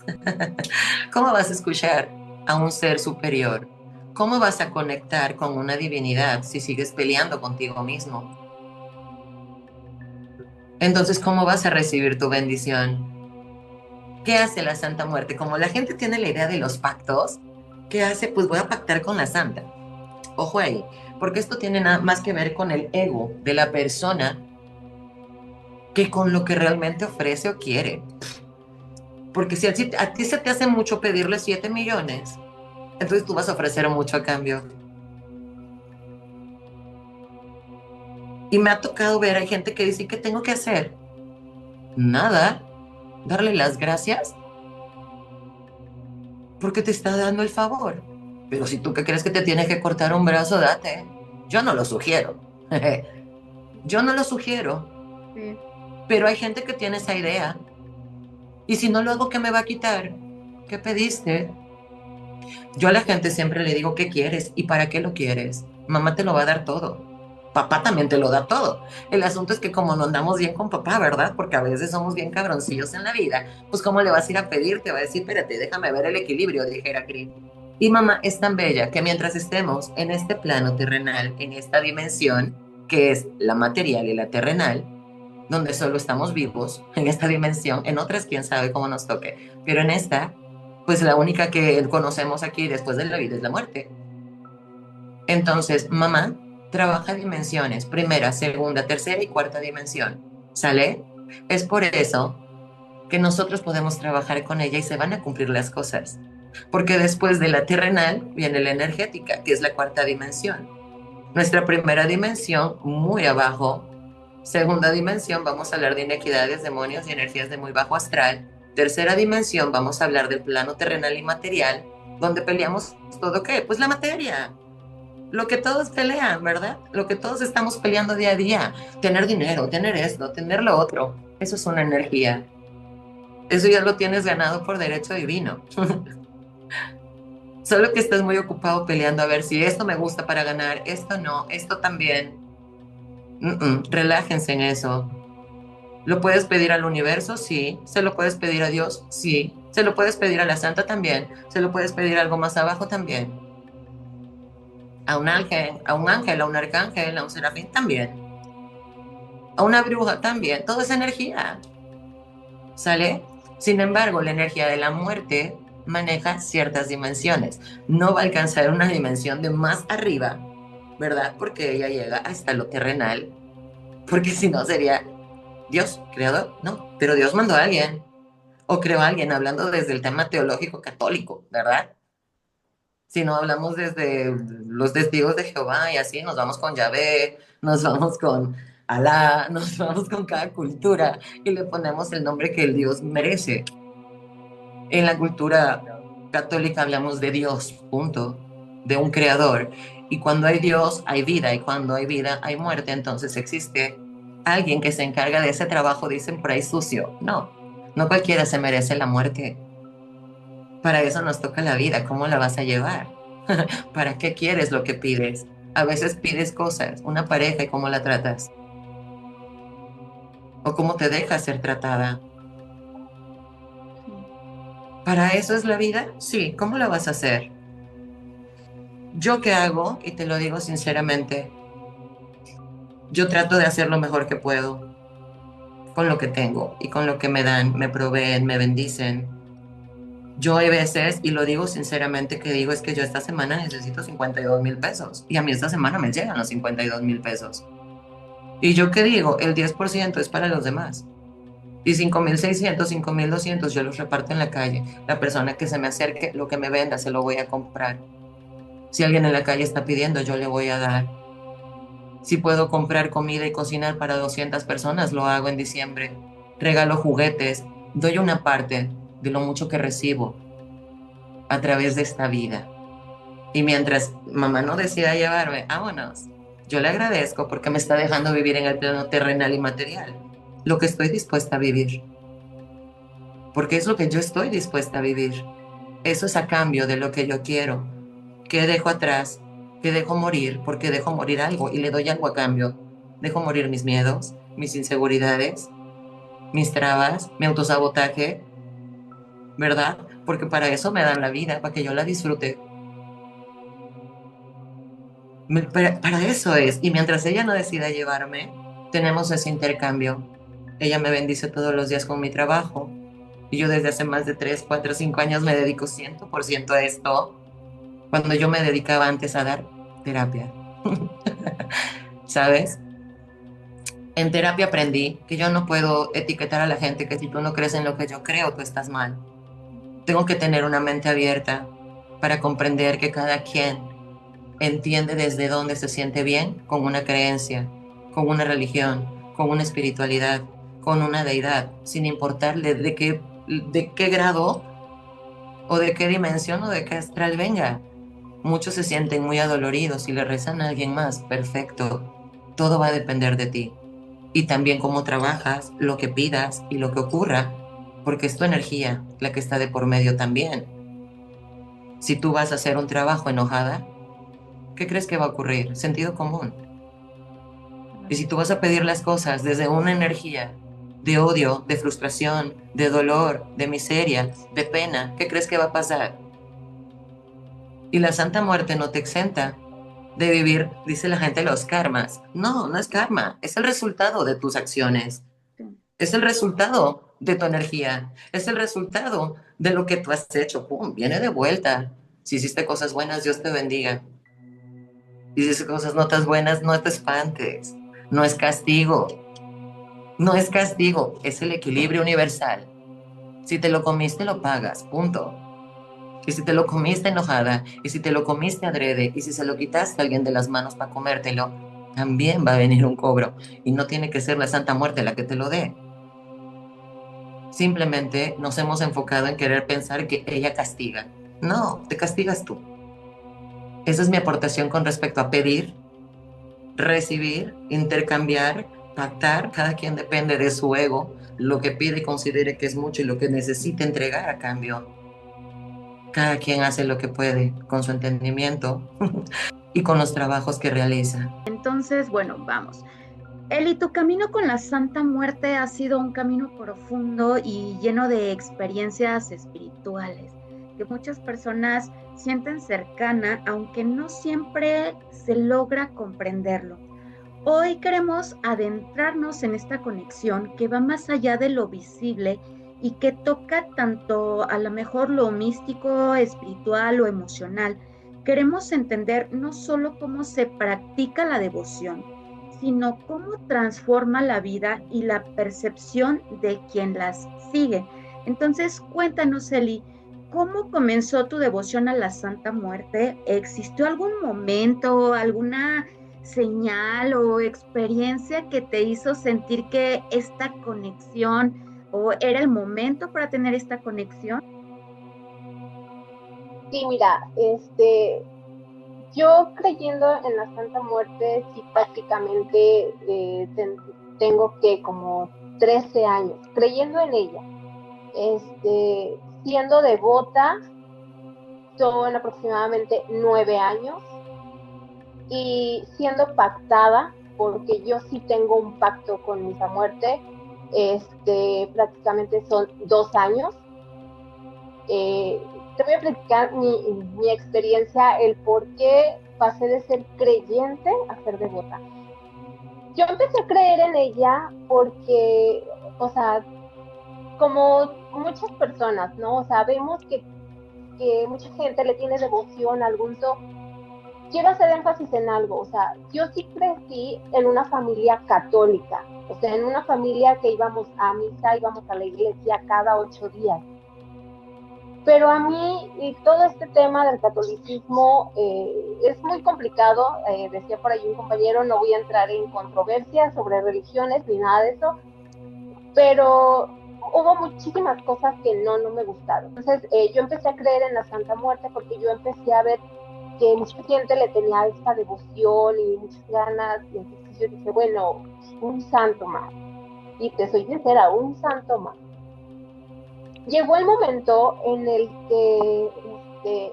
¿cómo vas a escuchar a un ser superior? ¿Cómo vas a conectar con una divinidad si sigues peleando contigo mismo? Entonces, ¿cómo vas a recibir tu bendición? ¿Qué hace la Santa Muerte? Como la gente tiene la idea de los pactos, ¿qué hace? Pues voy a pactar con la Santa. Ojo ahí, porque esto tiene nada más que ver con el ego de la persona que con lo que realmente ofrece o quiere. Porque si a ti se te hace mucho pedirle 7 millones, entonces tú vas a ofrecer mucho a cambio. Y me ha tocado ver, hay gente que dice, ¿qué tengo que hacer? Nada, darle las gracias porque te está dando el favor. Pero si tú que crees que te tienes que cortar un brazo, date. Yo no lo sugiero. Yo no lo sugiero. Sí. Pero hay gente que tiene esa idea. Y si no lo hago, ¿qué me va a quitar? ¿Qué pediste? Yo a la gente siempre le digo, ¿qué quieres? ¿Y para qué lo quieres? Mamá te lo va a dar todo. Papá también te lo da todo. El asunto es que como no andamos bien con papá, ¿verdad? Porque a veces somos bien cabroncillos en la vida, pues ¿cómo le vas a ir a pedir? Te va a decir, espérate, déjame ver el equilibrio, dijera Cris. Y mamá es tan bella que mientras estemos en este plano terrenal, en esta dimensión, que es la material y la terrenal, donde solo estamos vivos, en esta dimensión, en otras quién sabe cómo nos toque, pero en esta, pues la única que conocemos aquí después de la vida es la muerte. Entonces, mamá trabaja dimensiones, primera, segunda, tercera y cuarta dimensión, ¿sale? Es por eso que nosotros podemos trabajar con ella y se van a cumplir las cosas, porque después de la terrenal viene la energética, que es la cuarta dimensión. Nuestra primera dimensión, muy abajo. Segunda dimensión, vamos a hablar de inequidades, demonios y energías de muy bajo astral. Tercera dimensión, vamos a hablar del plano terrenal y material, donde peleamos todo, ¿qué? Pues la materia. Lo que todos pelean, ¿verdad? Lo que todos estamos peleando día a día. Tener dinero, tener esto, tener lo otro. Eso es una energía. Eso ya lo tienes ganado por derecho divino. Solo que estás muy ocupado peleando a ver si esto me gusta para ganar, esto no, esto también. Relájense en eso. ¿Lo puedes pedir al universo? Sí. ¿Se lo puedes pedir a Dios? Sí. ¿Se lo puedes pedir a la Santa? También. ¿Se lo puedes pedir algo más abajo? También. A un ángel, a un arcángel, a un serafín? También. A una bruja? También. Todo es energía. ¿Sale? Sin embargo, la energía de la muerte maneja ciertas dimensiones. No va a alcanzar una dimensión de más arriba, ¿verdad? Porque ella llega hasta lo terrenal. Porque si no sería Dios, creador, no, pero Dios mandó a alguien, o creó a alguien, hablando desde el tema teológico católico, ¿verdad? Si no hablamos desde los testigos de Jehová y así, nos vamos con Yahvé, nos vamos con Alá, nos vamos con cada cultura y le ponemos el nombre que el Dios merece. En la cultura católica hablamos de Dios, punto, de un creador. Y cuando hay Dios, hay vida, y cuando hay vida, hay muerte, entonces existe alguien que se encarga de ese trabajo, dicen por ahí sucio. No, no cualquiera se merece la muerte. Para eso nos toca la vida, ¿cómo la vas a llevar? ¿Para qué quieres lo que pides? A veces pides cosas, una pareja y cómo la tratas. O cómo te dejas ser tratada. ¿Para eso es la vida? Sí, ¿cómo la vas a hacer? ¿Yo qué hago? Y te lo digo sinceramente, yo trato de hacer lo mejor que puedo con lo que tengo y con lo que me dan, me proveen, me bendicen. Yo hay veces, y lo digo sinceramente, que digo es que yo esta semana necesito 52,000 pesos y a mí esta semana me llegan los 52,000 pesos. Y yo qué digo, el 10% es para los demás. Y 5,600, 5,200 yo los reparto en la calle. La persona que se me acerque, lo que me venda, se lo voy a comprar. Si alguien en la calle está pidiendo, yo le voy a dar. Si puedo comprar comida y cocinar para 200 personas, lo hago en diciembre. Regalo juguetes, doy una parte de lo mucho que recibo a través de esta vida. Y mientras mamá no decida llevarme, vámonos. Yo le agradezco porque me está dejando vivir en el plano terrenal y material lo que estoy dispuesta a vivir. Porque es lo que yo estoy dispuesta a vivir. Eso es a cambio de lo que yo quiero. ¿Qué dejo atrás? ¿Qué dejo morir? Porque dejo morir algo y le doy algo a cambio. dejo morir mis miedos, mis inseguridades, mis trabas, mi autosabotaje, ¿verdad? Porque para eso me dan la vida, para que yo la disfrute. Para eso es. Y mientras ella no decida llevarme, tenemos ese intercambio. Ella me bendice todos los días con mi trabajo. Y yo desde hace más de 3, 4, 5 años me dedico 100% a esto, cuando yo me dedicaba antes a dar terapia. ¿Sabes? En terapia aprendí que yo no puedo etiquetar a la gente que si tú no crees en lo que yo creo, tú estás mal. Tengo que tener una mente abierta para comprender que cada quien entiende desde dónde se siente bien con una creencia, con una religión, con una espiritualidad, con una deidad, sin importarle de qué grado o de qué dimensión o de qué astral venga. Muchos se sienten muy adoloridos y le rezan a alguien más. Perfecto. Todo va a depender de ti. Y también cómo trabajas, lo que pidas y lo que ocurra, porque es tu energía la que está de por medio también. Si tú vas a hacer un trabajo enojada, ¿qué crees que va a ocurrir? Sentido común. Y si tú vas a pedir las cosas desde una energía de odio, de frustración, de dolor, de miseria, de pena, ¿qué crees que va a pasar? Y la Santa Muerte no te exenta de vivir, dice la gente, los karmas. No, no es karma, es el resultado de tus acciones. Es el resultado de tu energía, es el resultado de lo que tú has hecho. ¡Pum! Viene de vuelta. Si hiciste cosas buenas, Dios te bendiga. Si hiciste cosas no tan buenas, no te espantes. No es castigo. No es castigo, es el equilibrio universal. Si te lo comiste, lo pagas. Punto. Y si te lo comiste enojada, y si te lo comiste adrede, y si se lo quitaste a alguien de las manos para comértelo, también va a venir un cobro. Y no tiene que ser la Santa Muerte la que te lo dé. Simplemente nos hemos enfocado en querer pensar que ella castiga. No, te castigas tú. Esa es mi aportación con respecto a pedir, recibir, intercambiar, pactar. Cada quien depende de su ego, lo que pide y considere que es mucho y lo que necesita entregar a cambio. Cada quien hace lo que puede con su entendimiento y con los trabajos que realiza. Entonces, bueno, vamos. Eli, tu camino con la Santa Muerte ha sido un camino profundo y lleno de experiencias espirituales que muchas personas sienten cercana, aunque no siempre se logra comprenderlo. Hoy queremos adentrarnos en esta conexión que va más allá de lo visible y que toca tanto a lo mejor lo místico, espiritual o emocional. Queremos entender no solo cómo se practica la devoción, sino cómo transforma la vida y la percepción de quien las sigue. Entonces, cuéntanos, Eli, ¿cómo comenzó tu devoción a la Santa Muerte? ¿Existió algún momento, alguna señal o experiencia que te hizo sentir que esta conexión o era el momento para tener esta conexión? Sí, mira, yo creyendo en la Santa Muerte, sí prácticamente tengo que como 13 años creyendo en ella, siendo devota, son aproximadamente 9 años, y siendo pactada, porque yo sí tengo un pacto con mi muerte, prácticamente son 2 años. Te voy a platicar mi experiencia, el por qué pasé de ser creyente a ser devota. Yo empecé a creer en ella porque, o sea, como muchas personas, ¿no? O sea, vemos que mucha gente le tiene devoción a algún santo. Quiero hacer énfasis en algo, o sea, yo sí crecí en una familia católica, o sea, en una familia que íbamos a misa, íbamos a la iglesia cada 8 días. Pero a mí y todo este tema del catolicismo es muy complicado, decía por ahí un compañero, no voy a entrar en controversias sobre religiones ni nada de eso, pero hubo muchísimas cosas que no me gustaron. Entonces yo empecé a creer en la Santa Muerte porque yo empecé a ver que mucha gente le tenía esta devoción y muchas ganas, y entonces yo dije, bueno, un santo más. Y te soy sincera, un santo más. Llegó el momento en el que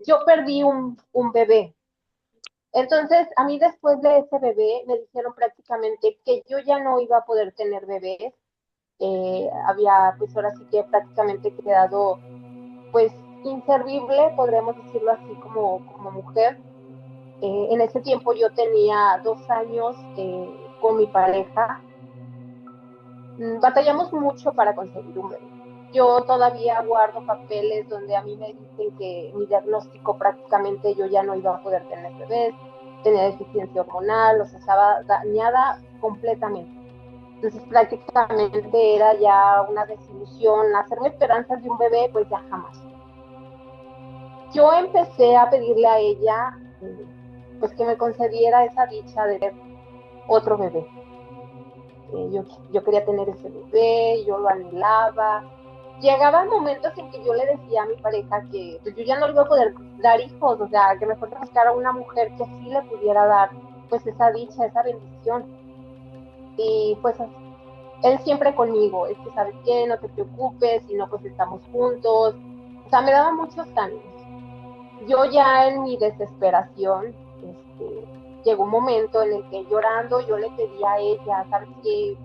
yo perdí un bebé. Entonces, a mí después de ese bebé me dijeron prácticamente que yo ya no iba a poder tener bebés. Había, pues ahora sí que prácticamente quedado, pues, inservible, podríamos decirlo así, como mujer. En ese tiempo yo tenía 2 años con mi pareja. Batallamos mucho para conseguir un bebé. Yo todavía guardo papeles donde a mí me dicen que mi diagnóstico prácticamente yo ya no iba a poder tener bebés, tenía deficiencia hormonal, o sea, estaba dañada completamente. Entonces prácticamente era ya una desilusión, hacerme esperanzas de un bebé, pues ya jamás. Yo empecé a pedirle a ella, pues que me concediera esa dicha de tener otro bebé. Yo quería tener ese bebé, yo lo anhelaba. Llegaban momentos en que yo le decía a mi pareja que pues, yo ya no le iba a poder dar hijos, o sea, que mejor buscar a una mujer que sí le pudiera dar pues esa dicha, esa bendición. Y pues él siempre conmigo, es que sabes qué, no te preocupes, si no pues estamos juntos. O sea, me daba muchos ánimos. Yo ya en mi desesperación, llegó un momento en el que llorando yo le pedí a ella, ¿sabes qué?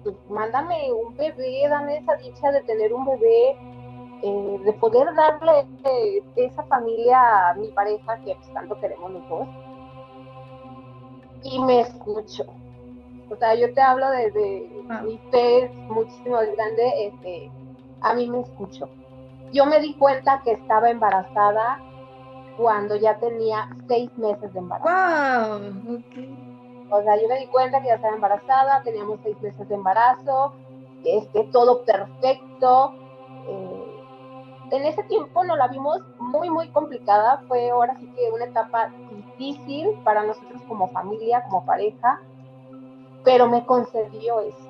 Pues mándame un bebé, dame esa dicha de tener un bebé, de poder darle esa familia a mi pareja que pues, tanto queremos los dos. Y me escucho. O sea, yo te hablo desde mi fe es muchísimo más grande, a mí me escuchó. Yo me di cuenta que estaba embarazada cuando ya tenía 6 meses de embarazo. Wow, ok. O sea, yo me di cuenta que ya estaba embarazada, teníamos 6 meses de embarazo, todo perfecto. Eh, en ese tiempo nos la vimos muy, muy complicada. Fue ahora sí que una etapa difícil para nosotros como familia, como pareja, pero me concedió eso,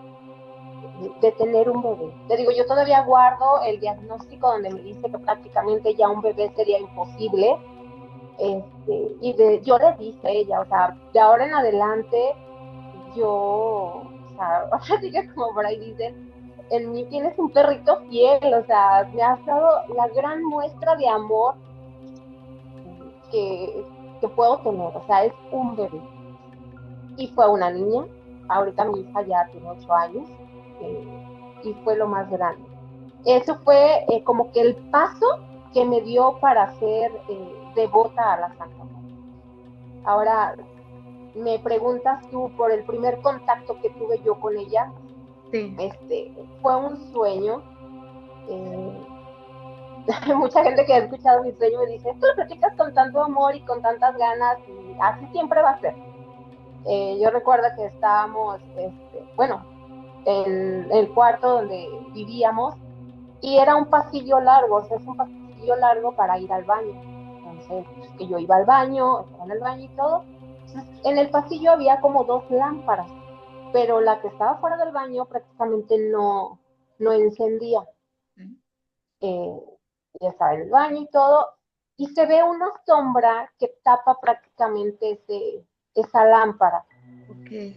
de tener un bebé. Te digo, yo todavía guardo el diagnóstico donde me dice que prácticamente ya un bebé sería imposible. Yo le dije a ella, o sea, de ahora en adelante, yo, o sea, ahora sí que como por ahí dicen, en mí tienes un perrito fiel, o sea, me has dado la gran muestra de amor que, que puedo tener, o sea, es un bebé. Y fue una niña, ahorita mi hija ya tiene 8 años, y fue lo más grande. Eso fue como que el paso que me dio para ser devota a la Santa María. Ahora, me preguntas tú por el primer contacto que tuve yo con ella. Sí. Fue un sueño. Mucha gente que ha escuchado mi sueño me dice, tú lo platicas con tanto amor y con tantas ganas y así siempre va a ser. Yo recuerdo que estábamos, bueno, en el cuarto donde vivíamos y era un pasillo largo, o sea, es un pasillo largo para ir al baño. Entonces, pues, que yo iba al baño, estaba en el baño y todo. Entonces, en el pasillo había como 2 lámparas, pero la que estaba fuera del baño prácticamente no encendía. Eh, ya estaba en el baño y todo, y se ve una sombra que tapa prácticamente esa lámpara. Ok.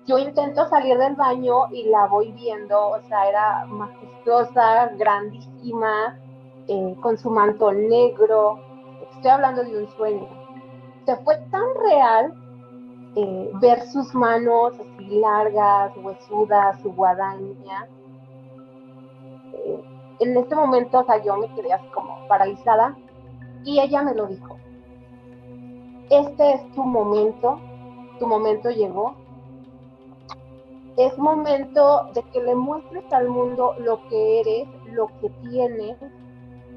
Yo intento salir del baño y la voy viendo, o sea, era majestuosa, grandísima, con su manto negro. Estoy hablando de un sueño. Se fue tan real ver sus manos así largas, huesudas, su guadaña. En este momento, o sea, yo me quedé así como paralizada y ella me lo dijo. Este es tu momento llegó, es momento de que le muestres al mundo lo que eres, lo que tienes.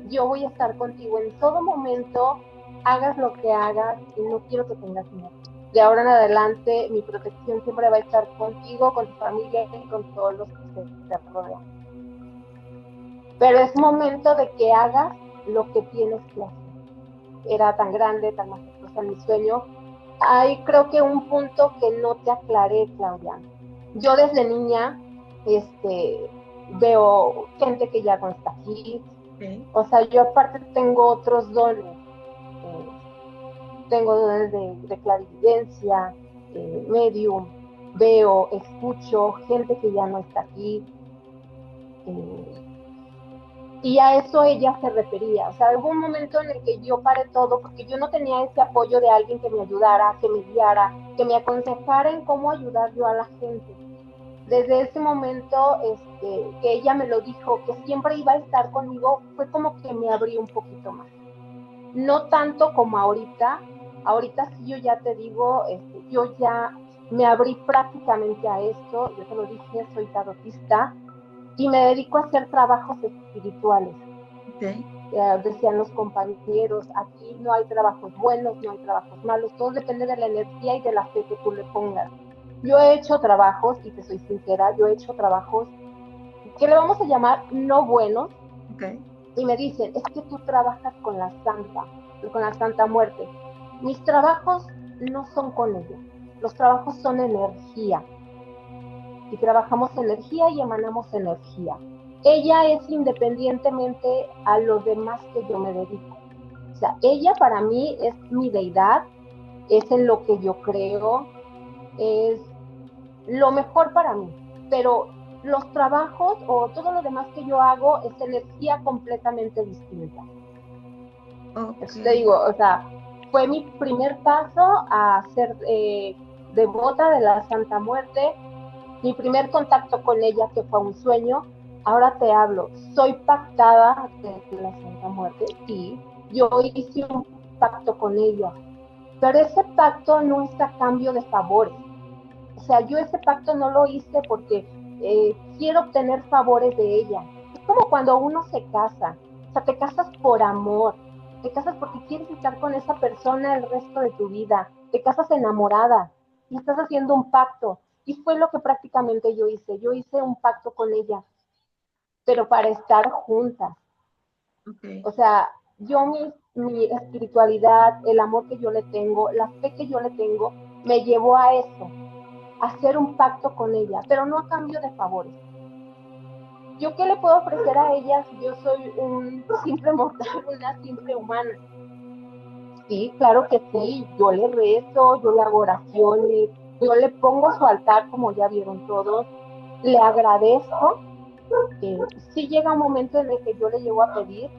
Yo voy a estar contigo en todo momento, hagas lo que hagas y no quiero que tengas miedo. De ahora en adelante, mi protección siempre va a estar contigo, con tu familia y con todos los que te rodean. Pero es momento de que hagas lo que tienes que hacer. Era tan grande, tan majestuosa mi sueño. Hay creo que un punto que no te aclaré, Claudia. Yo desde niña veo gente que ya no está aquí. Okay. O sea, yo aparte tengo otros dones. Tengo dones de clarividencia, medium, veo, escucho gente que ya no está aquí. Y a eso ella se refería. O sea, hubo un momento en el que yo paré todo porque yo no tenía ese apoyo de alguien que me ayudara, que me guiara, que me aconsejara en cómo ayudar yo a la gente. Desde ese momento que ella me lo dijo, que siempre iba a estar conmigo, fue como que me abrí un poquito más. No tanto como ahorita. Ahorita sí yo ya te digo, yo ya me abrí prácticamente a esto. Yo te lo dije, soy tarotista y me dedico a hacer trabajos espirituales. Okay. Decían los compañeros, aquí no hay trabajos buenos, no hay trabajos malos, todo depende de la energía y de la fe que tú le pongas. Yo he hecho trabajos, y te soy sincera, yo he hecho trabajos que le vamos a llamar no buenos, Okay. y me dicen, es que tú trabajas con la Santa Muerte. Mis trabajos no son con ella, los trabajos son energía, y trabajamos energía y emanamos energía. Ella es independientemente a los demás que yo me dedico. O sea, ella para mí es mi deidad, es en lo que yo creo, es lo mejor para mí. Pero los trabajos o todo lo demás que yo hago es energía completamente distinta. Te Okay. digo, o sea, fue mi primer paso a ser devota de la Santa Muerte, mi primer contacto con ella, que fue un sueño. Ahora te hablo, soy pactada de la Santa Muerte, sí, yo hice un pacto con ella, pero ese pacto no es a cambio de favores. O sea, yo ese pacto no lo hice porque quiero obtener favores de ella. Es como cuando uno se casa, o sea, te casas por amor, te casas porque quieres estar con esa persona el resto de tu vida, te casas enamorada y estás haciendo un pacto. Y fue lo que prácticamente yo hice un pacto con ella, pero para estar juntas. Okay. O sea, yo mi espiritualidad, el amor que yo le tengo, la fe que yo le tengo, me llevó a eso, hacer un pacto con ella, pero no a cambio de favores. ¿Yo qué le puedo ofrecer a ella si yo soy un simple mortal, una simple humana? Sí, claro que sí, yo le rezo, yo le hago oraciones, yo le pongo su altar, como ya vieron todos, le agradezco. Sí llega un momento en el que yo le llego a pedir,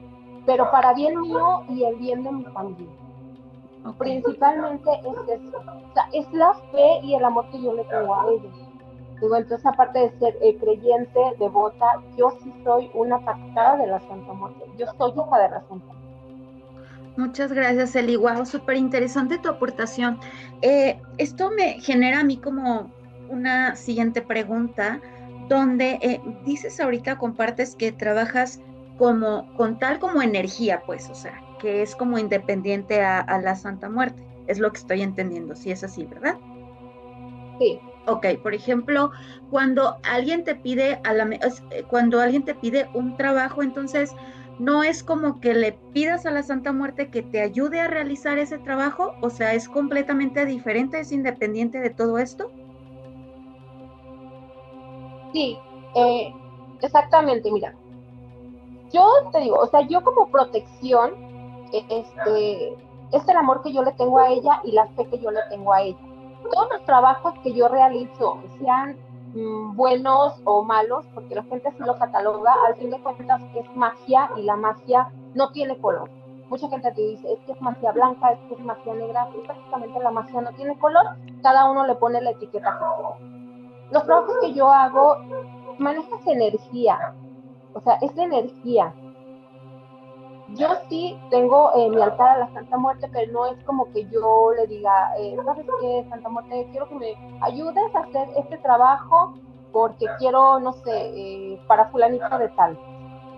pero para bien mío y el bien de mi familia. Okay. Principalmente es eso, o sea, es la fe y el amor que yo le tengo a ellos. Digo, entonces aparte de ser creyente, devota, yo sí soy una pactada de la Santa Muerte. Yo soy hija de la Santa Muerte. Muchas gracias, Eli. Wow, súper interesante tu aportación. Esto me genera a mí como una siguiente pregunta, donde dices ahorita, compartes que trabajas como con tal como energía, pues, o sea, que es como independiente a la Santa Muerte. Es lo que estoy entendiendo, si es así, ¿verdad? Sí, Ok, por ejemplo, cuando alguien te pide cuando alguien te pide un trabajo, entonces no es como que le pidas a la Santa Muerte que te ayude a realizar ese trabajo, o sea, es completamente diferente, es independiente de todo esto. sí, exactamente, mira, yo te digo, o sea, yo como protección, es el amor que yo le tengo a ella y la fe que yo le tengo a ella. Todos los trabajos que yo realizo, sean buenos o malos, porque la gente sí lo cataloga, al fin de cuentas es magia y la magia no tiene color. Mucha gente te dice, es que es magia blanca, es que es magia negra, y prácticamente la magia no tiene color, cada uno le pone la etiqueta que quiere. Los trabajos que yo hago, manejas energía, o sea, es de energía. Yo sí tengo mi altar a la Santa Muerte, pero no es como que yo le diga, ¿sabes qué, Santa Muerte? Quiero que me ayudes a hacer este trabajo porque quiero, no sé, para fulanito de tal.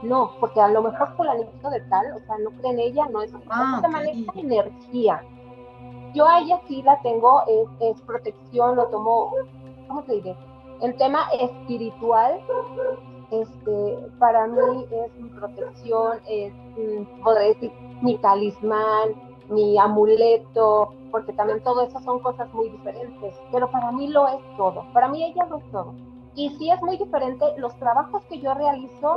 No, porque a lo mejor fulanito de tal, o sea, no cree en ella, no es, o Ah, sea, se ok. maneja energía. Yo a ella sí la tengo, es protección, lo tomo, ¿cómo te diré? El tema espiritual, para mí es mi protección, es, podré decir, mi talismán, mi amuleto, porque también todo eso son cosas muy diferentes, pero para mí lo es todo, para mí ella lo es todo. Y sí es muy diferente los trabajos que yo realizo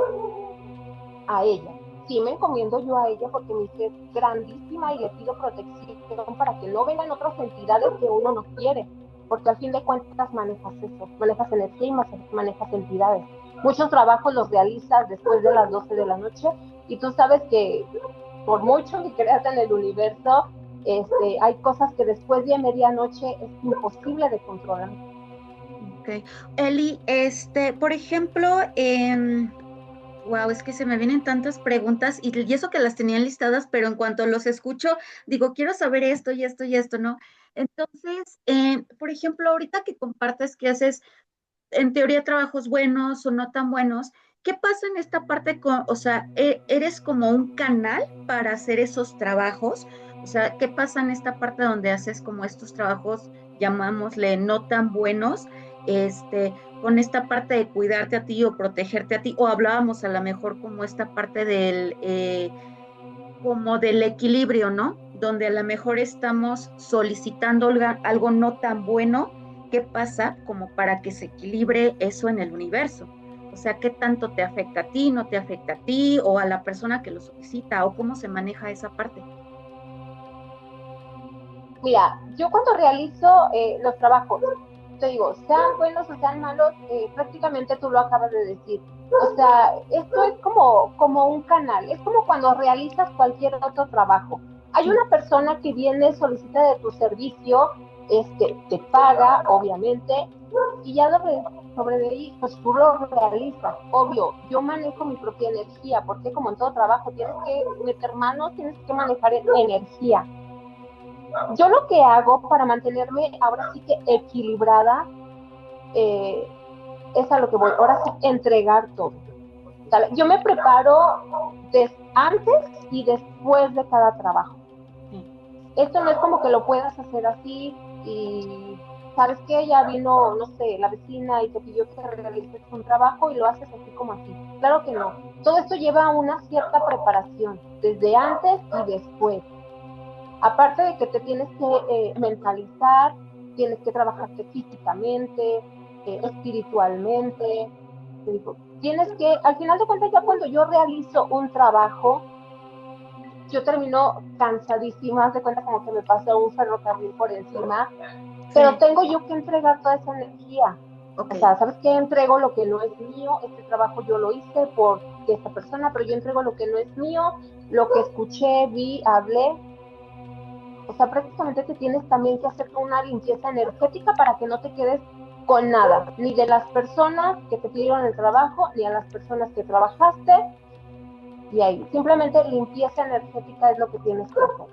a ella. Sí me encomiendo yo a ella porque mi fe es grandísima y le pido protección para que no vengan otras entidades que uno no quiere, porque al fin de cuentas manejas eso, manejas energía y manejas entidades. Muchos trabajos los realizas después de las 12 de la noche y tú sabes que por mucho que creas en el universo, hay cosas que después de medianoche es imposible de controlar. Ok. Eli, por ejemplo, wow, es que se me vienen tantas preguntas y eso que las tenía listadas, pero en cuanto los escucho, digo, quiero saber esto y esto y esto, ¿no? Entonces, por ejemplo, ahorita que compartes que haces en teoría trabajos buenos o no tan buenos, ¿qué pasa en esta parte o sea, eres como un canal para hacer esos trabajos? O sea, ¿qué pasa en esta parte donde haces como estos trabajos, llamámosle no tan buenos, con esta parte de cuidarte a ti o protegerte a ti, o hablábamos a lo mejor como esta parte como del equilibrio, ¿no? Donde a lo mejor estamos solicitando algo no tan bueno. ¿Qué pasa como para que se equilibre eso en el universo? O sea, ¿qué tanto te afecta a ti, no te afecta a ti o a la persona que lo solicita o cómo se maneja esa parte? Mira, yo cuando realizo los trabajos, te digo, sean buenos o sean malos, prácticamente tú lo acabas de decir. O sea, esto es como un canal, es como cuando realizas cualquier otro trabajo. Hay una persona que viene, solicita de tu servicio, te paga, obviamente, y ya sobre de ahí, pues tú lo realizas. Obvio, yo manejo mi propia energía, porque como en todo trabajo tienes que meter manos, tienes que manejar energía. Yo lo que hago para mantenerme ahora sí que equilibrada es a lo que voy, ahora sí entregar todo. Yo me preparo antes y después de cada trabajo. Esto no es como que lo puedas hacer así y sabes que ya vino, no sé, la vecina y te pidió que realices un trabajo y lo haces así como así. Claro que no. Todo esto lleva una cierta preparación, desde antes y después. Aparte de que te tienes que mentalizar, tienes que trabajarte físicamente, espiritualmente. Tienes que, al final de cuentas, ya cuando yo realizo un trabajo, yo termino cansadísima, de cuenta como que me pasó un ferrocarril por encima, pero tengo yo que entregar toda esa energía. Okay. O sea, ¿sabes qué? Entrego lo que no es mío, este trabajo yo lo hice por esta persona, pero yo entrego lo que no es mío, lo que escuché, vi, hablé. O sea, prácticamente te tienes también que hacer una limpieza energética para que no te quedes con nada, ni de las personas que te pidieron el trabajo, ni a las personas que trabajaste, y ahí, simplemente limpieza energética es lo que tienes que hacer.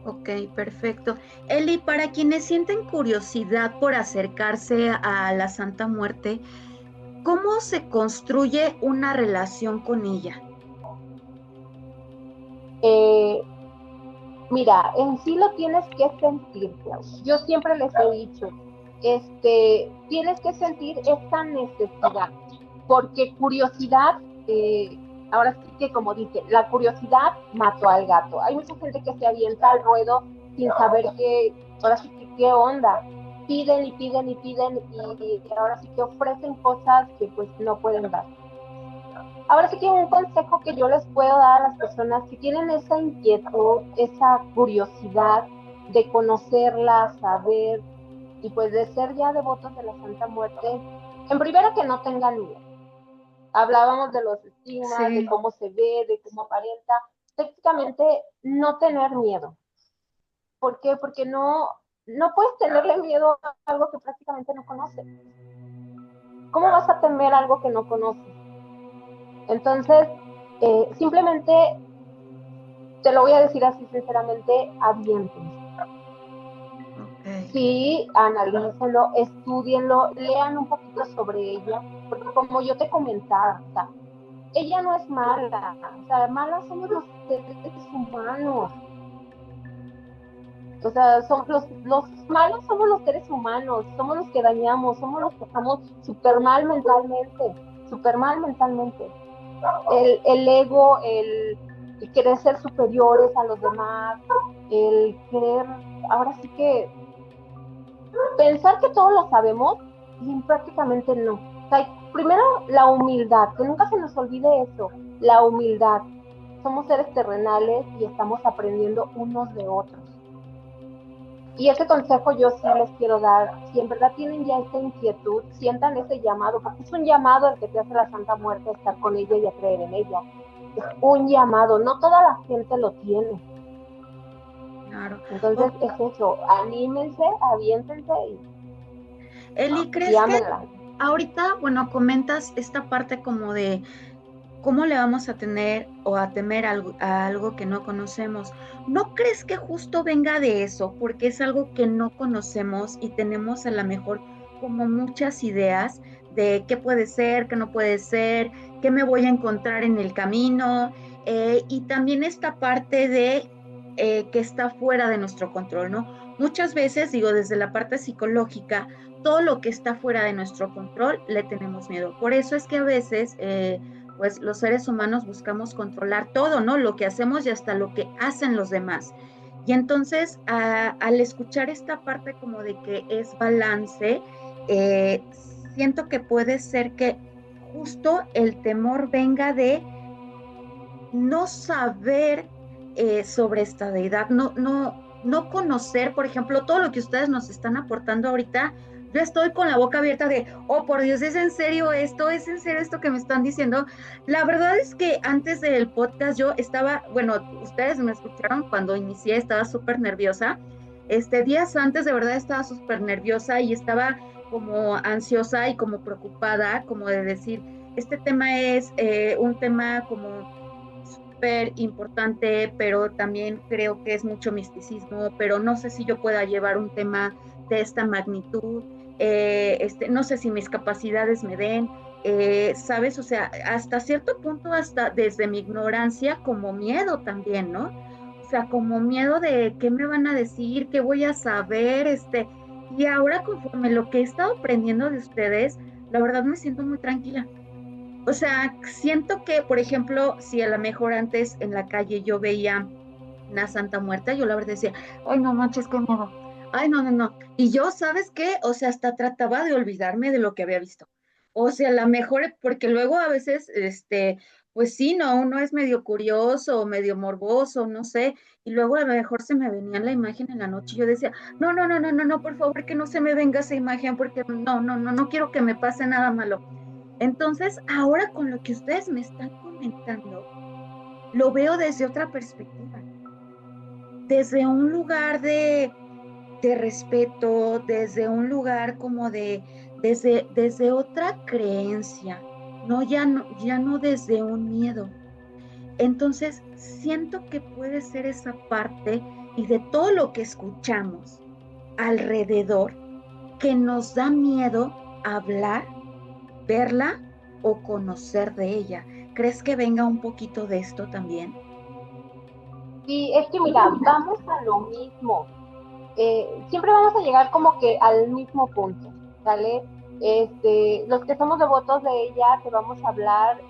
Ok, perfecto. Eli, para quienes sienten curiosidad por acercarse a la Santa Muerte, ¿cómo se construye una relación con ella? Mira, en sí lo tienes que sentir, Klaus. Yo siempre les he dicho, tienes que sentir esta necesidad, porque curiosidad, ahora sí que como dice, la curiosidad mató al gato. Hay mucha gente que se avienta al ruedo sin saber ahora sí que qué onda. Piden y piden y piden y ahora sí que ofrecen cosas que pues no pueden dar. Ahora sí que un consejo que yo les puedo dar a las personas que tienen esa inquietud, esa curiosidad de conocerla, saber y pues de ser ya devotos de la Santa Muerte, en primera que no tengan miedo. Hablábamos de los estigmas, de cómo se ve, de cómo aparenta. Técnicamente no tener miedo. ¿Por qué? Porque no puedes tenerle miedo a algo que prácticamente no conoces. ¿Cómo vas a temer algo que no conoces? Entonces, simplemente, te lo voy a decir así sinceramente, aviéntense. Okay. Sí, analícenlo, estudienlo, lean un poquito sobre ella, porque como yo te comentaba, o sea, ella no es mala, o sea, malas somos los seres humanos. O sea, los malos somos los seres humanos, somos los que dañamos, somos los que estamos súper mal mentalmente, súper mal mentalmente. El ego, el querer ser superiores a los demás, el querer, ahora sí que pensar que todo lo sabemos y prácticamente no. O sea, primero la humildad, que nunca se nos olvide eso, la humildad. Somos seres terrenales y estamos aprendiendo unos de otros. Y ese consejo yo sí les quiero dar. Si en verdad tienen ya esta inquietud, sientan ese llamado, porque es un llamado el que te hace la Santa Muerte a estar con ella y a creer en ella. Es un llamado, no toda la gente lo tiene. Claro. Entonces es eso, anímense, aviéntense Eli, y ¿crees que ámenla. ahorita, bueno, comentas esta parte como de cómo le vamos a tener o a temer a algo que no conocemos? ¿No crees que justo venga de eso? Porque es algo que no conocemos y tenemos a lo mejor como muchas ideas de qué puede ser, qué no puede ser, qué me voy a encontrar en el camino, y también esta parte de que está fuera de nuestro control, ¿no? Muchas veces, digo, desde la parte psicológica, todo lo que está fuera de nuestro control le tenemos miedo. Por eso es que a veces pues los seres humanos buscamos controlar todo, ¿no? Lo que hacemos y hasta lo que hacen los demás. Y entonces, al escuchar esta parte como de que es balance, eh, siento que puede ser que justo el temor venga de no saber sobre esta deidad, no conocer, por ejemplo, todo lo que ustedes nos están aportando ahorita. Yo estoy con la boca abierta de, oh, por Dios, ¿es en serio esto? ¿Es en serio esto que me están diciendo? La verdad es que antes del podcast yo estaba, bueno, ustedes me escucharon cuando inicié, estaba súper nerviosa. Días antes de verdad estaba súper nerviosa y estaba como ansiosa y como preocupada, como de decir, este tema es un tema como súper importante, pero también creo que es mucho misticismo, pero no sé si yo pueda llevar un tema de esta magnitud, no sé si mis capacidades me den, ¿sabes? O sea, hasta cierto punto, hasta desde mi ignorancia, como miedo también, ¿no? O sea, como miedo de qué me van a decir, qué voy a saber, y ahora conforme lo que he estado aprendiendo de ustedes, la verdad me siento muy tranquila. O sea, siento que, por ejemplo, si a lo mejor antes en la calle yo veía una Santa Muerta, yo la verdad decía, ay, no manches, qué miedo. Ay, no, no, no. Y yo, ¿sabes qué? O sea, hasta trataba de olvidarme de lo que había visto. O sea, a lo mejor, porque luego a veces, pues sí, no, uno es medio curioso, medio morboso, no sé, y luego a lo mejor se me venía la imagen en la noche y yo decía, no, no, no, no, no, no, por favor, que no se me venga esa imagen, porque no, no, no, no quiero que me pase nada malo. Entonces, ahora con lo que ustedes me están comentando, lo veo desde otra perspectiva, desde un lugar de respeto, desde un lugar como desde otra creencia, ya no desde un miedo. Entonces, siento que puede ser esa parte y de todo lo que escuchamos alrededor que nos da miedo hablar, verla o conocer de ella. ¿Crees que venga un poquito de esto también? Y es que mira, vamos a lo mismo. Siempre vamos a llegar como que al mismo punto, ¿sale? Los que somos devotos de ella, te vamos a hablar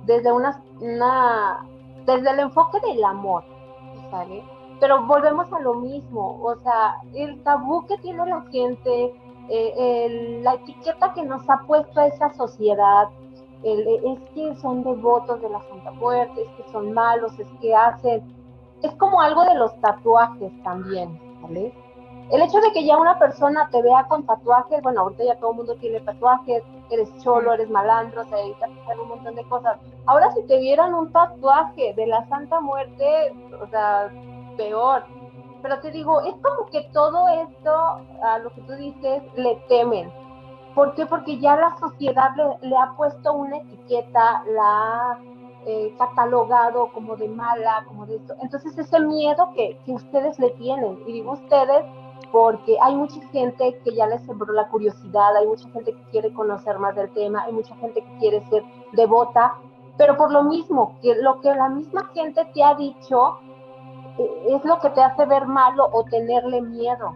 desde desde el enfoque del amor, ¿sale? Pero volvemos a lo mismo, o sea, el tabú que tiene la gente, la etiqueta que nos ha puesto a esa sociedad, es que son devotos de la Santa Muerte, es que son malos, es que hacen, es como algo de los tatuajes también, ¿vale? El hecho de que ya una persona te vea con tatuajes, bueno, ahorita ya todo el mundo tiene tatuajes, eres cholo, eres malandro, te dedicas a hacer un montón de cosas. Ahora si te vieran un tatuaje de la Santa Muerte, o sea, peor. Pero te digo, es como que todo esto, a lo que tú dices, le temen. ¿Por qué? Porque ya la sociedad le ha puesto una etiqueta, la ha catalogado como de mala, como de esto. Entonces ese miedo que ustedes le tienen, y digo ustedes porque hay mucha gente que ya les sembró la curiosidad, hay mucha gente que quiere conocer más del tema, hay mucha gente que quiere ser devota, pero por lo mismo, que lo que la misma gente te ha dicho es lo que te hace ver malo o tenerle miedo.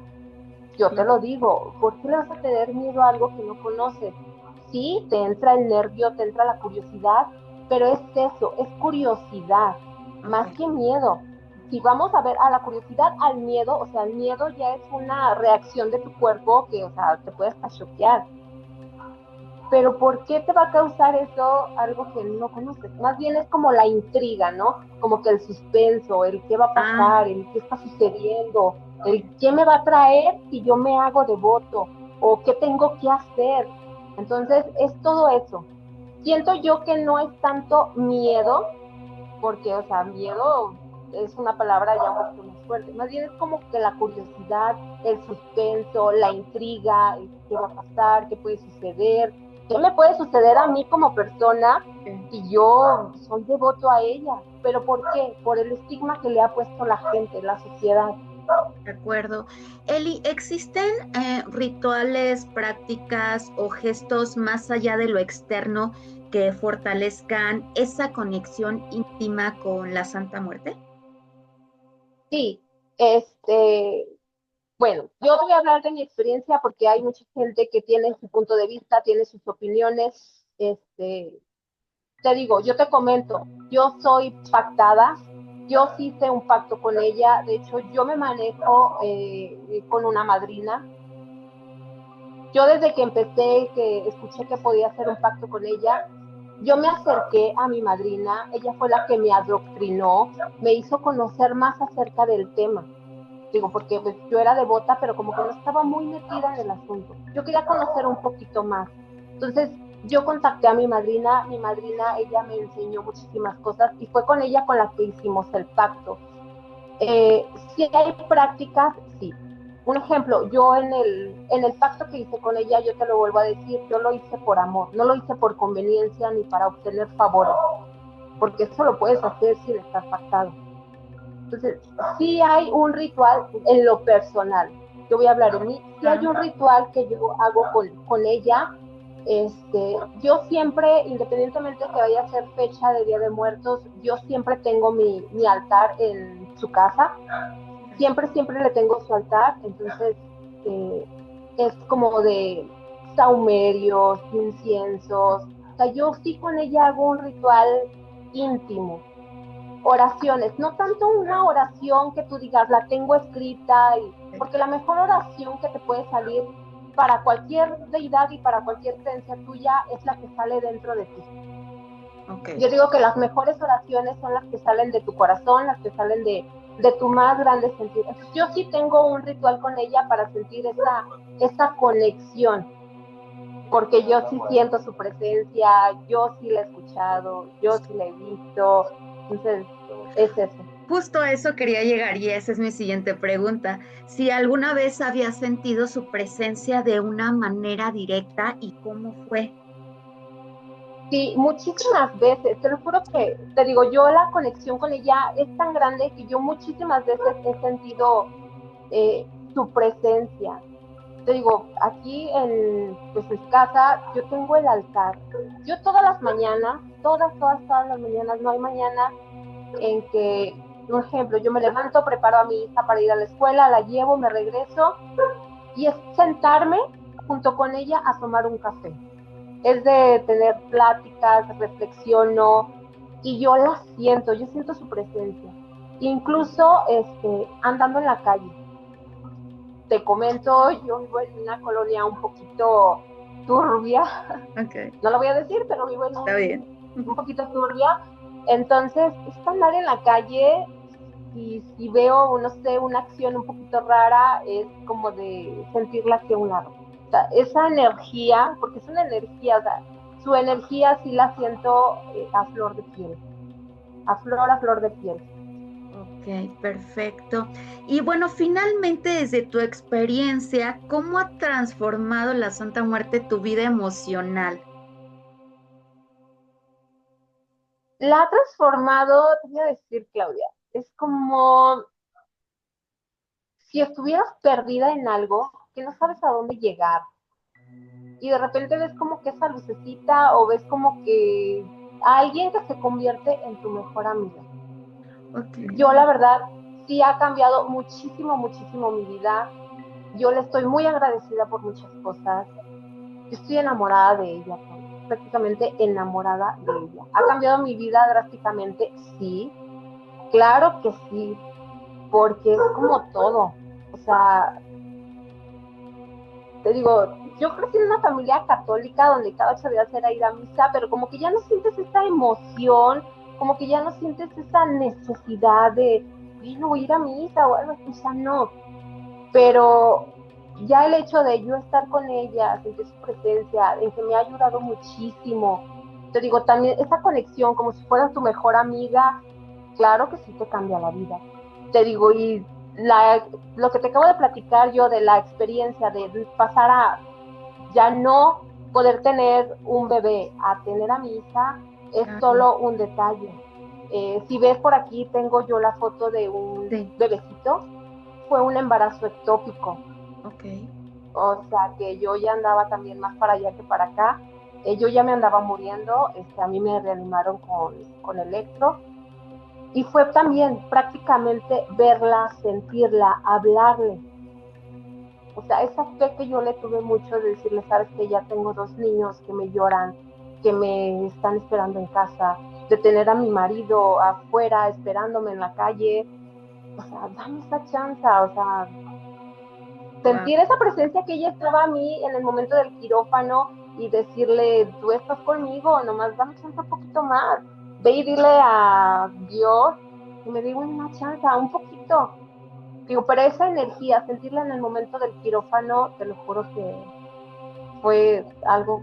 Yo te lo digo, ¿por qué le vas a tener miedo a algo que no conoces? Sí, te entra el nervio, te entra la curiosidad, pero es eso, es curiosidad, más que miedo. Si vamos a ver a la curiosidad, al miedo, o sea, el miedo ya es una reacción de tu cuerpo que, o sea, te puede hasta choquear. pero ¿por qué te va a causar eso algo que no conoces? Más bien es como la intriga, ¿no? Como que el suspenso, el qué va a pasar, el qué está sucediendo, el qué me va a traer si yo me hago devoto, o qué tengo que hacer. Entonces, es todo eso. Siento yo que no es tanto miedo, porque, o sea, miedo es una palabra ya un poco más fuerte. Más bien es como que la curiosidad, el suspenso, la intriga, el qué va a pasar, qué puede suceder, qué me puede suceder a mí como persona si yo soy devoto a ella. ¿Pero por qué? Por el estigma que le ha puesto la gente, la sociedad. De acuerdo. Eli, ¿existen rituales, prácticas o gestos más allá de lo externo que fortalezcan esa conexión íntima con la Santa Muerte? Sí, bueno, yo voy a hablar de mi experiencia porque hay mucha gente que tiene su punto de vista, tiene sus opiniones. Te digo, yo te comento, yo soy pactada, yo sí hice un pacto con ella, de hecho yo me manejo con una madrina. Yo desde que empecé, que escuché que podía hacer un pacto con ella, yo me acerqué a mi madrina, ella fue la que me adoctrinó, me hizo conocer más acerca del tema. Digo, porque pues, yo era devota, pero como que no estaba muy metida en el asunto. Yo quería conocer un poquito más. Entonces, yo contacté a mi madrina, ella me enseñó muchísimas cosas y fue con ella con la que hicimos el pacto. Eh, si hay prácticas, sí. Un ejemplo, yo en el pacto que hice con ella, yo te lo vuelvo a decir, yo lo hice por amor, no lo hice por conveniencia ni para obtener favores, porque eso lo puedes hacer sin estar pactado. Entonces, sí hay un ritual en lo personal. Yo voy a hablar de mí. Sí hay un ritual que yo hago con ella. Yo siempre, independientemente que vaya a ser fecha de Día de Muertos, yo siempre tengo mi altar en su casa. Siempre, siempre le tengo su altar. Entonces, eh, es como de saumerios, inciensos. O sea, yo sí con ella hago un ritual íntimo, oraciones, no tanto una oración que tú digas, la tengo escrita, porque la mejor oración que te puede salir para cualquier deidad y para cualquier creencia tuya es la que sale dentro de ti. Okay. Yo digo que las mejores oraciones son las que salen de tu corazón, las que salen de tu más grande sentir. Entonces, yo sí tengo un ritual con ella para sentir esa conexión, porque yo sí siento su presencia, yo sí la he escuchado, yo sí la he visto. Entonces, es eso. Justo a eso quería llegar y esa es mi siguiente pregunta. Si alguna vez había sentido su presencia de una manera directa y cómo fue. Sí, muchísimas veces, te lo juro que, te digo, yo la conexión con ella es tan grande que yo muchísimas veces he sentido su presencia. Te digo, aquí en pues, mi casa yo tengo el altar. Yo todas las mañanas, todas las mañanas, no hay mañana en que, por ejemplo, yo me levanto, preparo a mi hija para ir a la escuela, la llevo, me regreso y es sentarme junto con ella a tomar un café. Es de tener pláticas, reflexiono y yo siento su presencia. Incluso andando en la calle. Te comento, yo vivo en una colonia un poquito turbia, Okay. no lo voy a decir, pero vivo en Está bien. un poquito turbia. Entonces, es andar en la calle y si veo, no sé, una acción un poquito rara, es como de sentirla hacia un lado. O sea, esa energía, porque es una energía, o sea, su energía sí la siento a flor de piel, a flor de piel. Ok, perfecto. Y bueno, finalmente desde tu experiencia, ¿cómo ha transformado la Santa Muerte tu vida emocional? La ha transformado, te voy a decir, Claudia, es como si estuvieras perdida en algo que no sabes a dónde llegar y de repente ves como que esa lucecita o ves como que a alguien que se convierte en tu mejor amiga. Okay. Yo la verdad sí ha cambiado muchísimo, muchísimo mi vida. Yo le estoy muy agradecida por muchas cosas. Yo estoy enamorada de ella, prácticamente enamorada de ella. ¿Ha cambiado mi vida drásticamente? Sí, claro que sí, porque es como todo. O sea, te digo, yo crecí en una familia católica donde cada 8 días era ir a misa, pero como que ya no sientes esa emoción, como que ya no sientes esa necesidad de, bueno, voy a ir a misa o algo así, o sea, no. Pero ya el hecho de yo estar con ella, sentir su presencia, en que me ha ayudado muchísimo, te digo, también esa conexión como si fuera tu mejor amiga, claro que sí te cambia la vida. Te digo, y lo que te acabo de platicar yo de la experiencia de pasar a ya no poder tener un bebé a tener a mi hija, es solo un detalle. Si ves por aquí, tengo yo la foto de un bebecito, fue un embarazo ectópico. Ok. O sea, que yo ya andaba también más para allá que para acá. Yo ya me andaba muriendo, a mí me reanimaron con electro. Y fue también prácticamente verla, sentirla, hablarle. O sea, esa fe que yo le tuve mucho de decirle, sabes que ya tengo 2 niños que me lloran, que me están esperando en casa, de tener a mi marido afuera esperándome en la calle. O sea, dame esa chance, o sea, sentir esa presencia que ella estaba a mí en el momento del quirófano y decirle, tú estás conmigo, nomás dame chance un poquito más. Ve y dile a Dios que me diga una chance, un poquito. Digo, pero esa energía, sentirla en el momento del quirófano, te lo juro que fue algo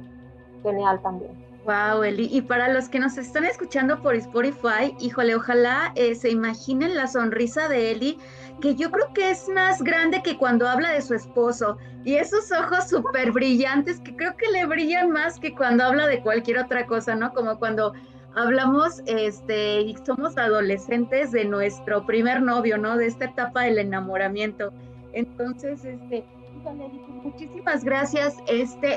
genial también. Wow, Eli. Y para los que nos están escuchando por Spotify, híjole, ojalá se imaginen la sonrisa de Eli, que yo creo que es más grande que cuando habla de su esposo. Y esos ojos súper brillantes, que creo que le brillan más que cuando habla de cualquier otra cosa, ¿no? Como cuando hablamos, y somos adolescentes de nuestro primer novio, ¿no? De esta etapa del enamoramiento. Entonces, híjole, Eli, pues muchísimas gracias.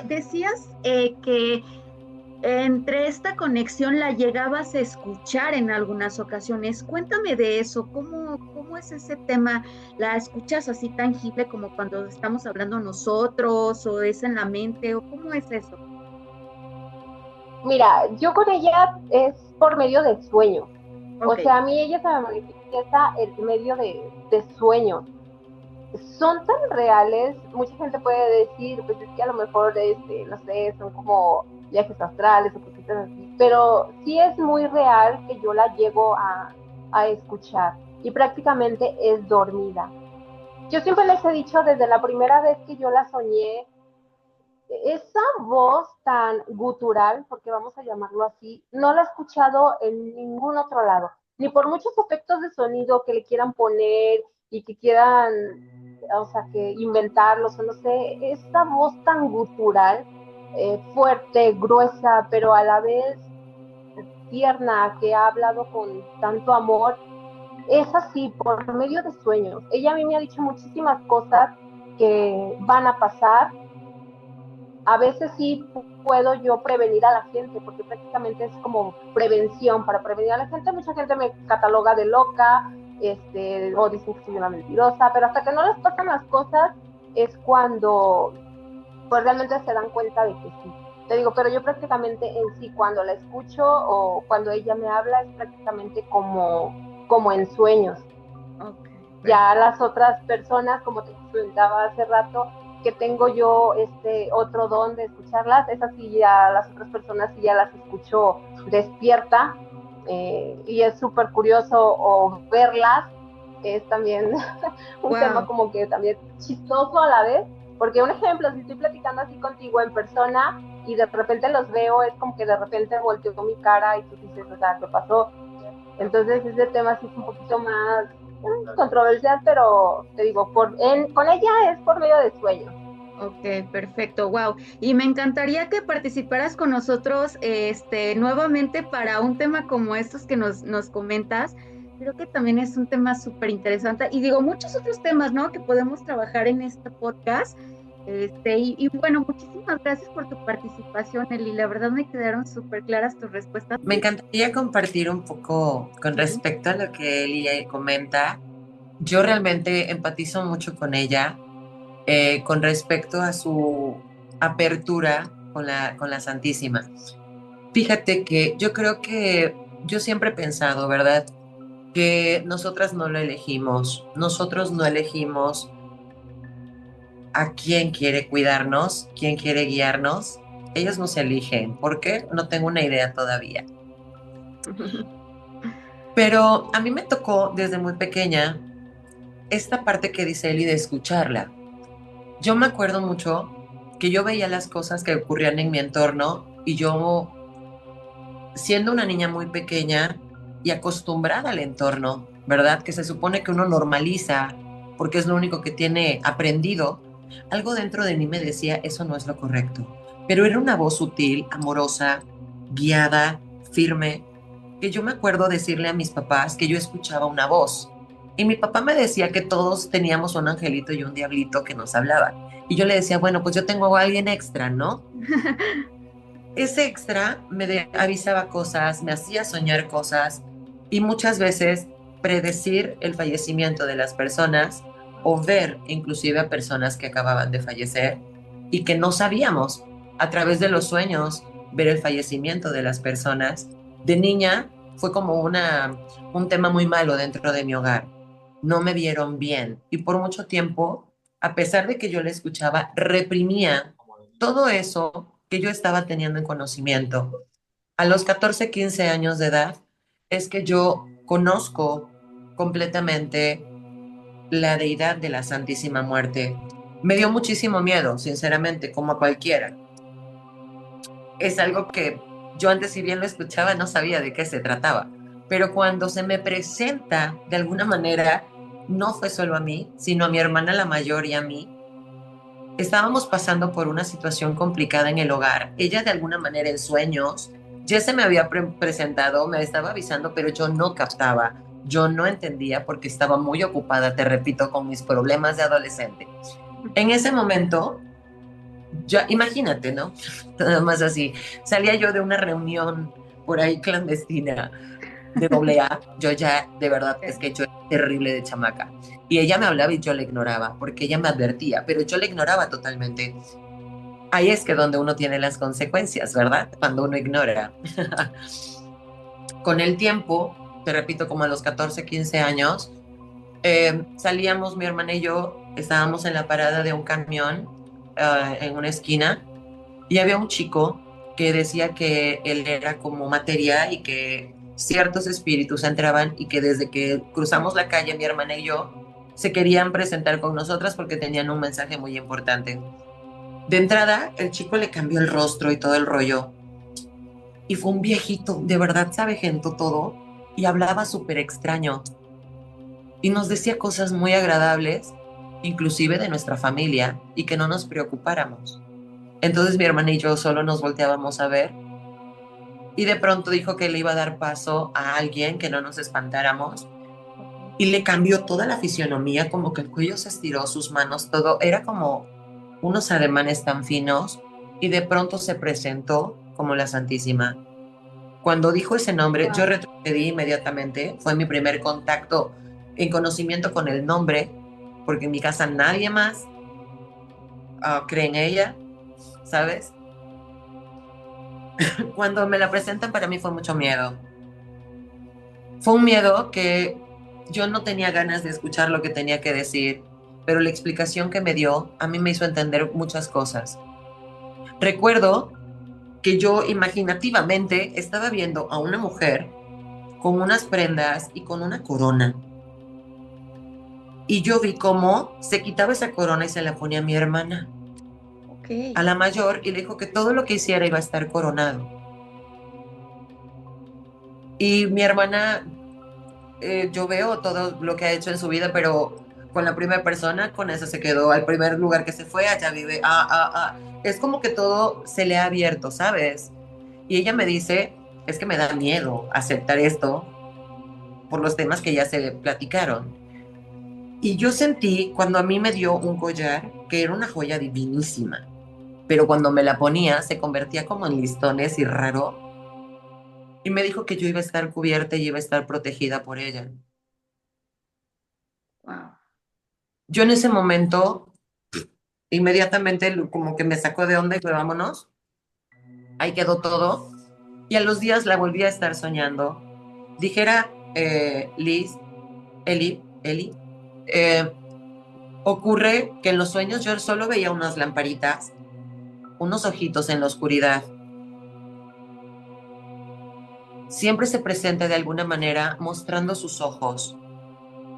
Decías que entre esta conexión la llegabas a escuchar en algunas ocasiones. Cuéntame de eso, ¿cómo es ese tema? ¿La escuchas así tangible como cuando estamos hablando nosotros o es en la mente o cómo es eso? Mira, yo con ella es por medio de sueños. Okay. O sea, a mí ella se me manifiesta en medio de sueños. Son tan reales, mucha gente puede decir, pues es que a lo mejor, no sé, son como viajes astrales o cositas así, pero sí es muy real que yo la llego a escuchar y prácticamente es dormida. Yo siempre les he dicho desde la primera vez que yo la soñé, esa voz tan gutural, porque vamos a llamarlo así, no la he escuchado en ningún otro lado, ni por muchos efectos de sonido que le quieran poner y que quieran, o sea, que inventarlos, o no sé, esa voz tan gutural, fuerte, gruesa, pero a la vez tierna, que ha hablado con tanto amor, es así, por medio de sueños. Ella a mí me ha dicho muchísimas cosas que van a pasar. A veces sí puedo yo prevenir a la gente, porque prácticamente es como prevención para prevenir a la gente. Mucha gente me cataloga de loca, o dicen que soy una mentirosa, pero hasta que no les pasan las cosas es cuando pues realmente se dan cuenta de que sí. Te digo, pero yo prácticamente en sí, cuando la escucho o cuando ella me habla, es prácticamente como en sueños. Okay. Ya las otras personas, como te comentaba hace rato, que tengo yo otro don de escucharlas, esas sí ya las otras personas sí ya las escucho despierta, y es súper curioso o verlas, es también un tema como que también chistoso a la vez, porque un ejemplo, si estoy platicando así contigo en persona y de repente los veo, es como que de repente volteo mi cara y tú dices, o sea, ¿qué pasó? Entonces ese tema sí es un poquito más controversial, pero te digo, con ella es por medio de sueños. Ok, perfecto, wow. Y me encantaría que participaras con nosotros nuevamente para un tema como estos que nos comentas. Creo que también es un tema súper interesante y digo, muchos otros temas, ¿no? Que podemos trabajar en este podcast. Y bueno, muchísimas gracias por tu participación, Eli. La verdad me quedaron súper claras tus respuestas. Me encantaría compartir un poco con respecto a lo que Eli comenta. Yo realmente empatizo mucho con ella con respecto a su apertura con la Santísima. Fíjate que yo creo que yo siempre he pensado, ¿verdad? Que nosotras no lo elegimos, nosotros no elegimos a quién quiere cuidarnos, quién quiere guiarnos. Ellos nos eligen. ¿Por qué? No tengo una idea todavía. Pero a mí me tocó desde muy pequeña esta parte que dice Eli de escucharla. Yo me acuerdo mucho que yo veía las cosas que ocurrían en mi entorno y yo, siendo una niña muy pequeña y acostumbrada al entorno, ¿verdad? Que se supone que uno normaliza porque es lo único que tiene aprendido, algo dentro de mí me decía, eso no es lo correcto. Pero era una voz sutil, amorosa, guiada, firme, que yo me acuerdo decirle a mis papás que yo escuchaba una voz. Y mi papá me decía que todos teníamos un angelito y un diablito que nos hablaba. Y yo le decía, bueno, pues yo tengo a alguien extra, ¿no? Ese extra avisaba cosas, me hacía soñar cosas y muchas veces predecir el fallecimiento de las personas o ver inclusive a personas que acababan de fallecer y que no sabíamos a través de los sueños ver el fallecimiento de las personas. De niña fue como un tema muy malo dentro de mi hogar. No me vieron bien y por mucho tiempo, a pesar de que yo le escuchaba, reprimía todo eso que yo estaba teniendo en conocimiento. A los 14, 15 años de edad es que yo conozco completamente la deidad de la Santísima Muerte. Me dio muchísimo miedo, sinceramente, como a cualquiera. Es algo que yo antes, si bien lo escuchaba, no sabía de qué se trataba. Pero cuando se me presenta de alguna manera, no fue solo a mí, sino a mi hermana la mayor y a mí. Estábamos pasando por una situación complicada en el hogar. Ella de alguna manera en sueños ya se me había presentado, me estaba avisando, pero yo no captaba, yo no entendía porque estaba muy ocupada, te repito, con mis problemas de adolescente. En ese momento, ya imagínate, ¿no? Nada más así, salía yo de una reunión por ahí clandestina de doble A, yo ya, de verdad, es que yo era terrible de chamaca. Y ella me hablaba y yo la ignoraba, porque ella me advertía, pero yo la ignoraba totalmente. Ahí es que donde uno tiene las consecuencias, ¿verdad? Cuando uno ignora. Con el tiempo, te repito, como a los 14, 15 años, salíamos mi hermana y yo, estábamos en la parada de un camión en una esquina y había un chico que decía que él era como materia y que ciertos espíritus entraban y que desde que cruzamos la calle, mi hermana y yo, se querían presentar con nosotras porque tenían un mensaje muy importante. De entrada, el chico le cambió el rostro y todo el rollo. Y fue un viejito, de verdad sabe gente todo, y hablaba súper extraño. Y nos decía cosas muy agradables, inclusive de nuestra familia, y que no nos preocupáramos. Entonces mi hermana y yo solo nos volteábamos a ver y de pronto dijo que le iba a dar paso a alguien, que no nos espantáramos y le cambió toda la fisionomía, como que el cuello se estiró, sus manos, todo, era como unos ademanes tan finos y de pronto se presentó como la Santísima. Cuando dijo ese nombre, yo retrocedí inmediatamente, fue mi primer contacto en conocimiento con el nombre, porque en mi casa nadie más cree en ella, ¿sabes? Cuando me la presentan para mí fue mucho miedo. Fue un miedo que yo no tenía ganas de escuchar lo que tenía que decir, pero la explicación que me dio a mí me hizo entender muchas cosas. Recuerdo que yo imaginativamente estaba viendo a una mujer con unas prendas y con una corona. Y yo vi cómo se quitaba esa corona y se la ponía a mi hermana, a la mayor, y le dijo que todo lo que hiciera iba a estar coronado. Y mi hermana, yo veo todo lo que ha hecho en su vida, pero con la primera persona, con esa se quedó. Al primer lugar que se fue, allá vive. Es como que todo se le ha abierto, ¿sabes? Y ella me dice, es que me da miedo aceptar esto por los temas que ya se platicaron. Y yo sentí cuando a mí me dio un collar que era una joya divinísima, pero cuando me la ponía se convertía como en listones y raro. Y me dijo que yo iba a estar cubierta y iba a estar protegida por ella. Wow. Yo en ese momento, inmediatamente como que me sacó de onda y fue, vámonos. Ahí quedó todo. Y a los días la volví a estar soñando. Dijera Liz, Eli, eh, Ocurre que en los sueños yo solo veía unas lamparitas, unos ojitos en la oscuridad. Siempre se presenta de alguna manera mostrando sus ojos.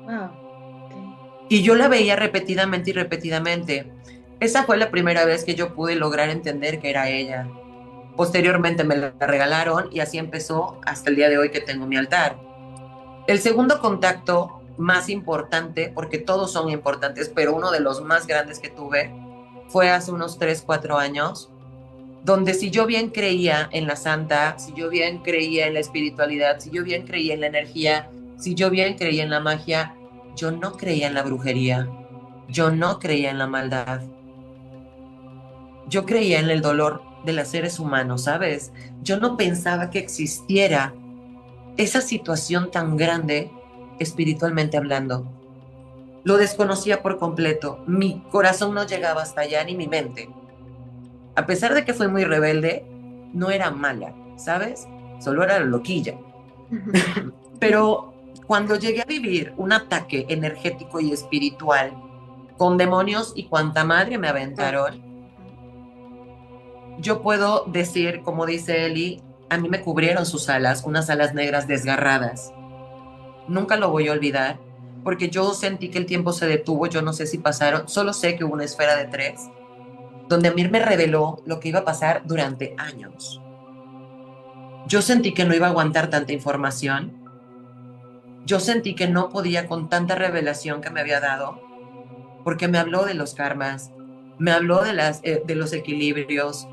Wow. Y yo la veía repetidamente y repetidamente. Esa fue la primera vez que yo pude lograr entender que era ella. Posteriormente me la regalaron y así empezó hasta el día de hoy que tengo mi altar. El segundo contacto más importante, porque todos son importantes, pero uno de los más grandes que tuve fue hace unos 3, 4 años, donde si yo bien creía en la santa, si yo bien creía en la espiritualidad, si yo bien creía en la energía, si yo bien creía en la magia, yo no creía en la brujería, yo no creía en la maldad, yo creía en el dolor de los seres humanos, ¿sabes? Yo no pensaba que existiera esa situación tan grande espiritualmente hablando. Lo desconocía por completo, mi corazón no llegaba hasta allá ni mi mente. A pesar de que fui muy rebelde, no era mala, ¿sabes? Solo era loquilla. Pero cuando llegué a vivir un ataque energético y espiritual con demonios y cuanta madre me aventaron, yo puedo decir, como dice Eli, a mí me cubrieron sus alas, unas alas negras desgarradas. Nunca lo voy a olvidar, porque yo sentí que el tiempo se detuvo, yo no sé si pasaron, solo sé que hubo una esfera de 3, donde Amir me reveló lo que iba a pasar durante años. Yo sentí que no iba a aguantar tanta información. Yo sentí que no podía con tanta revelación que me había dado, porque me habló de los karmas, me habló de los equilibrios,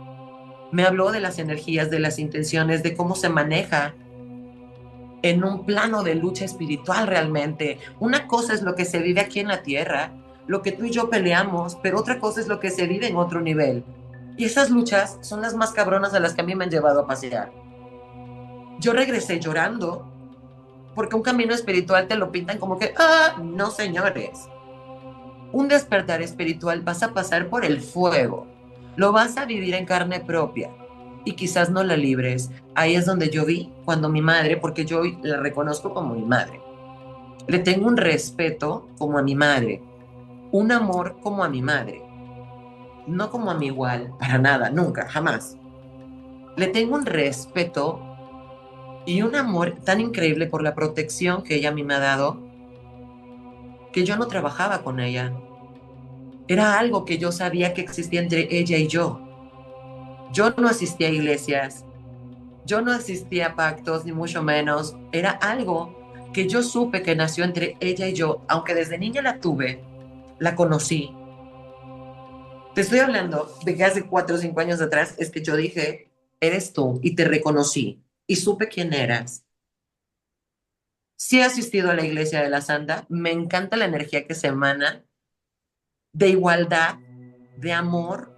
me habló de las energías, de las intenciones, de cómo se maneja en un plano de lucha espiritual realmente. Una cosa es lo que se vive aquí en la tierra, lo que tú y yo peleamos, pero otra cosa es lo que se vive en otro nivel. Y esas luchas son las más cabronas a las que a mí me han llevado a pasear. Yo regresé llorando, porque un camino espiritual te lo pintan como que, no señores. Un despertar espiritual vas a pasar por el fuego, lo vas a vivir en carne propia y quizás no la libres. Ahí es donde yo vi cuando mi madre, porque yo la reconozco como mi madre, le tengo un respeto como a mi madre, un amor como a mi madre, no como a mi igual, para nada, nunca, jamás. Le tengo un respeto y un amor tan increíble por la protección que ella a mí me ha dado, que yo no trabajaba con ella. Era algo que yo sabía que existía entre ella y yo. Yo no asistía a iglesias, yo no asistía a pactos, ni mucho menos. Era algo que yo supe que nació entre ella y yo, aunque desde niña la tuve, la conocí. Te estoy hablando de que hace 4 o 5 años atrás es que yo dije, eres tú, y te reconocí, y supe quién eras. Sí he asistido a la iglesia de la Santa, me encanta la energía que se emana, de igualdad, de amor.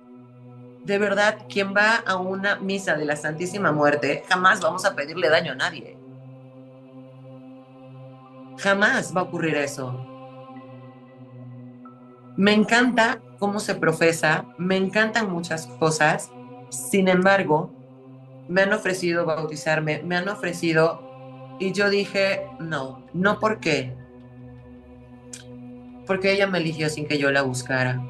De verdad, quien va a una misa de la Santísima Muerte, jamás vamos a pedirle daño a nadie. Jamás va a ocurrir eso. Me encanta cómo se profesa, me encantan muchas cosas. Sin embargo, me han ofrecido bautizarme, me han ofrecido, y yo dije, no, no, ¿por qué? Porque ella me eligió sin que yo la buscara.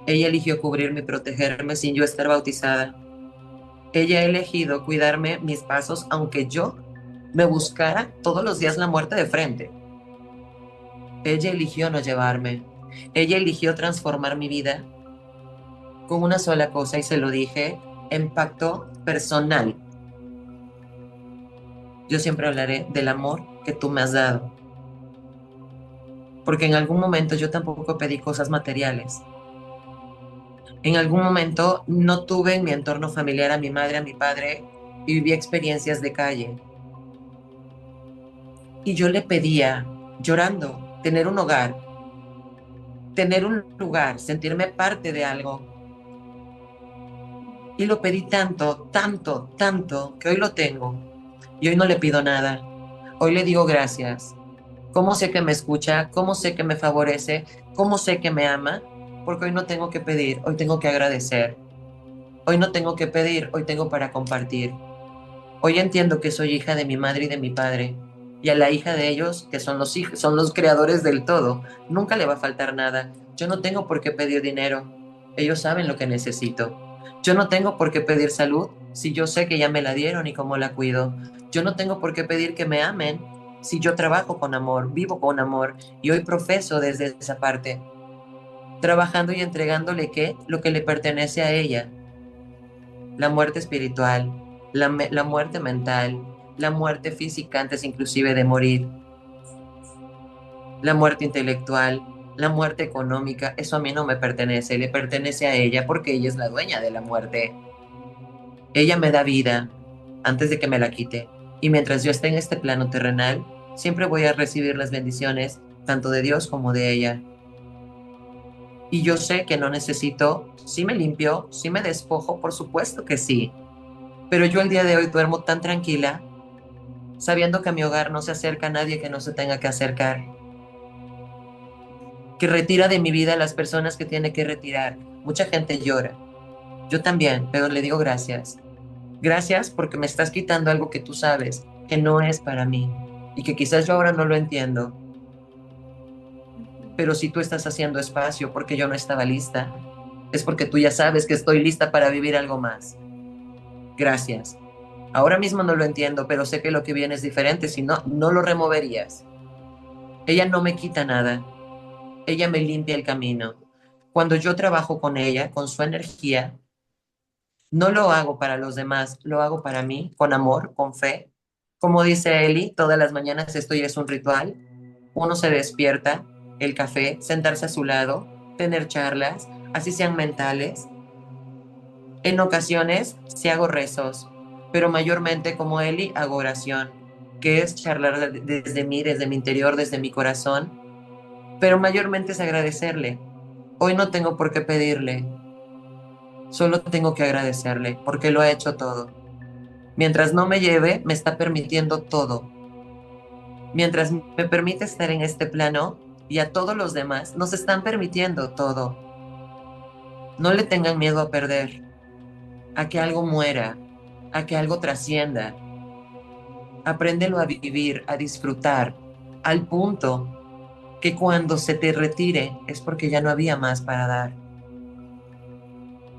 Ella eligió cubrirme y protegerme sin yo estar bautizada. Ella ha elegido cuidarme mis pasos, aunque yo me buscara todos los días la muerte de frente. Ella eligió no llevarme. Ella eligió transformar mi vida con una sola cosa, y se lo dije en pacto personal. Yo siempre hablaré del amor que tú me has dado. Porque en algún momento yo tampoco pedí cosas materiales. En algún momento no tuve en mi entorno familiar a mi madre, a mi padre, y viví experiencias de calle. Y yo le pedía, llorando, tener un hogar, tener un lugar, sentirme parte de algo. Y lo pedí tanto, tanto, tanto, que hoy lo tengo. Y hoy no le pido nada. Hoy le digo gracias. ¿Cómo sé que me escucha? ¿Cómo sé que me favorece? ¿Cómo sé que me ama? Porque hoy no tengo que pedir, hoy tengo que agradecer. Hoy no tengo que pedir, hoy tengo para compartir. Hoy entiendo que soy hija de mi madre y de mi padre. Y a la hija de ellos, que son los hijos, son los creadores del todo, nunca le va a faltar nada. Yo no tengo por qué pedir dinero. Ellos saben lo que necesito. Yo no tengo por qué pedir salud si yo sé que ya me la dieron y cómo la cuido. Yo no tengo por qué pedir que me amen si yo trabajo con amor, vivo con amor y hoy profeso desde esa parte, trabajando y entregándole ¿qué? Lo que le pertenece a ella. La muerte espiritual, la muerte mental, la muerte física antes inclusive de morir, la muerte intelectual, la muerte económica, eso a mí no me pertenece, le pertenece a ella porque ella es la dueña de la muerte. Ella me da vida antes de que me la quite. Y mientras yo esté en este plano terrenal, siempre voy a recibir las bendiciones tanto de Dios como de ella. Y yo sé que no necesito, sí me limpio, sí me despojo, por supuesto que sí. Pero yo el día de hoy duermo tan tranquila, sabiendo que a mi hogar no se acerca nadie que no se tenga que acercar, que retira de mi vida a las personas que tiene que retirar. Mucha gente llora. Yo también, pero le digo gracias. Gracias porque me estás quitando algo que tú sabes que no es para mí y que quizás yo ahora no lo entiendo. Pero si tú estás haciendo espacio porque yo no estaba lista, es porque tú ya sabes que estoy lista para vivir algo más. Gracias. Ahora mismo no lo entiendo, pero sé que lo que viene es diferente, si no, no lo removerías. Ella no me quita nada. Ella me limpia el camino. Cuando yo trabajo con ella, con su energía, no lo hago para los demás, lo hago para mí, con amor, con fe. Como dice Eli, todas las mañanas esto ya es un ritual. Uno se despierta, el café, sentarse a su lado, tener charlas, así sean mentales. En ocasiones sí hago rezos, pero mayormente como Eli hago oración, que es charlar desde mí, desde mi interior, desde mi corazón. Pero mayormente es agradecerle. Hoy no tengo por qué pedirle, solo tengo que agradecerle, porque lo ha hecho todo. Mientras no me lleve, me está permitiendo todo. Mientras me permite estar en este plano, y a todos los demás nos están permitiendo todo. No le tengan miedo a perder, a que algo muera, a que algo trascienda. Apréndelo a vivir, a disfrutar, al punto que cuando se te retire es porque ya no había más para dar.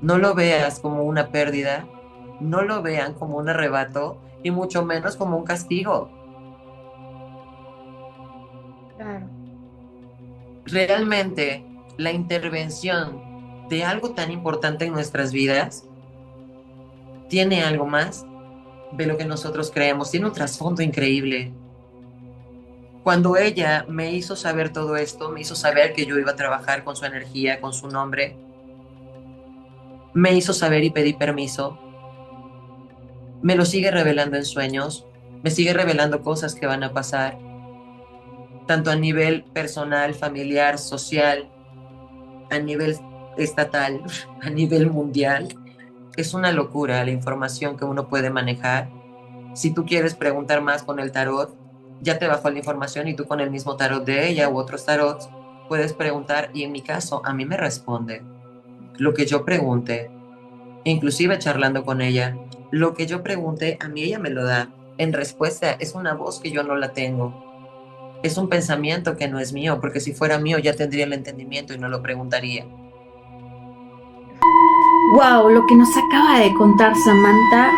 No lo veas como una pérdida, no lo vean como un arrebato y mucho menos como un castigo. Claro. Realmente la intervención de algo tan importante en nuestras vidas tiene algo más de lo que nosotros creemos, tiene un trasfondo increíble. Cuando ella me hizo saber todo esto, me hizo saber que yo iba a trabajar con su energía, con su nombre, me hizo saber y pedí permiso, me lo sigue revelando en sueños, me sigue revelando cosas que van a pasar, tanto a nivel personal, familiar, social, a nivel estatal, a nivel mundial. Es una locura la información que uno puede manejar. Si tú quieres preguntar más con el tarot, ya te bajó la información y tú con el mismo tarot de ella u otros tarots puedes preguntar y en mi caso a mí me responde lo que yo pregunte, inclusive charlando con ella, lo que yo pregunte a mí ella me lo da en respuesta. Es una voz que yo no la tengo, es un pensamiento que no es mío, porque si fuera mío ya tendría el entendimiento y no lo preguntaría. Wow, lo que nos acaba de contar Samantha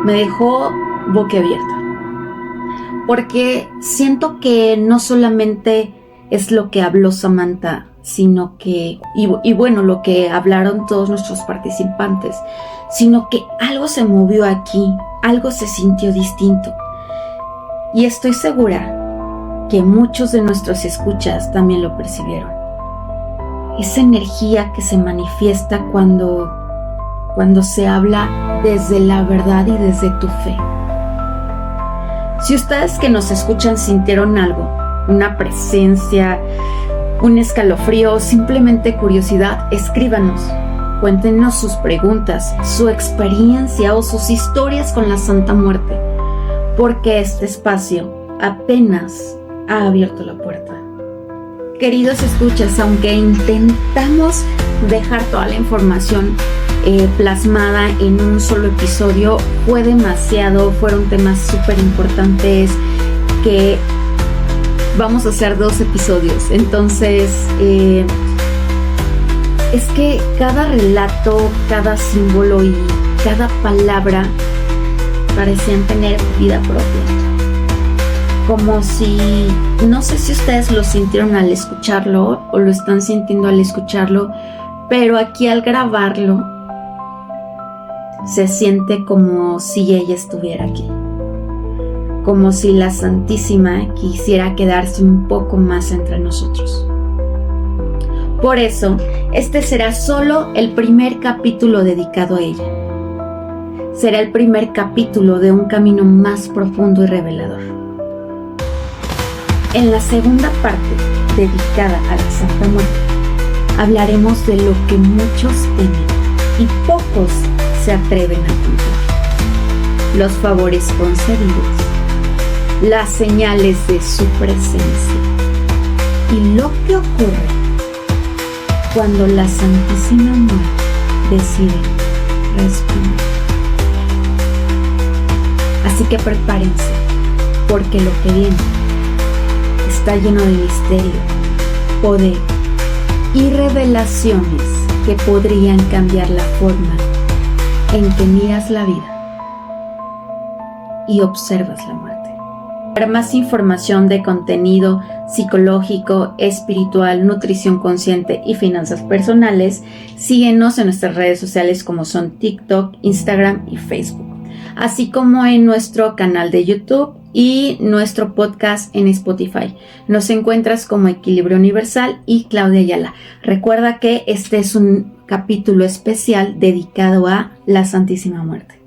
me dejó boquiabierta. Porque siento que no solamente es lo que habló Samantha, sino que, y bueno, lo que hablaron todos nuestros participantes, sino que algo se movió aquí, algo se sintió distinto. Y estoy segura que muchos de nuestros escuchas también lo percibieron. Esa energía que se manifiesta cuando se habla desde la verdad y desde tu fe. Si ustedes que nos escuchan sintieron algo, una presencia, un escalofrío o simplemente curiosidad, escríbanos. Cuéntenos sus preguntas, su experiencia o sus historias con la Santa Muerte, porque este espacio apenas ha abierto la puerta. Queridos escuchas, aunque intentamos dejar toda la información plasmada en un solo episodio, fue demasiado, fueron temas súper importantes que vamos a hacer 2 episodios. Entonces, es que cada relato, cada símbolo y cada palabra parecían tener vida propia. Como si, no sé si ustedes lo sintieron al escucharlo o lo están sintiendo al escucharlo, pero aquí al grabarlo se siente como si ella estuviera aquí. Como si la Santísima quisiera quedarse un poco más entre nosotros. Por eso, este será solo el primer capítulo dedicado a ella. Será el primer capítulo de un camino más profundo y revelador. En la segunda parte, dedicada a la Santa Muerte, hablaremos de lo que muchos temen y pocos se atreven a contar. Los favores concedidos, las señales de su presencia y lo que ocurre cuando la Santísima Muerte decide respirar. Así que prepárense, porque lo que viene está lleno de misterio, poder y revelaciones que podrían cambiar la forma en que miras la vida y observas la muerte. Para más información de contenido psicológico, espiritual, nutrición consciente y finanzas personales, síguenos en nuestras redes sociales como son TikTok, Instagram y Facebook, así como en nuestro canal de YouTube y nuestro podcast en Spotify. Nos encuentras como Equilibrio Universal y Claudia Ayala. Recuerda que este es un capítulo especial dedicado a la Santísima Muerte.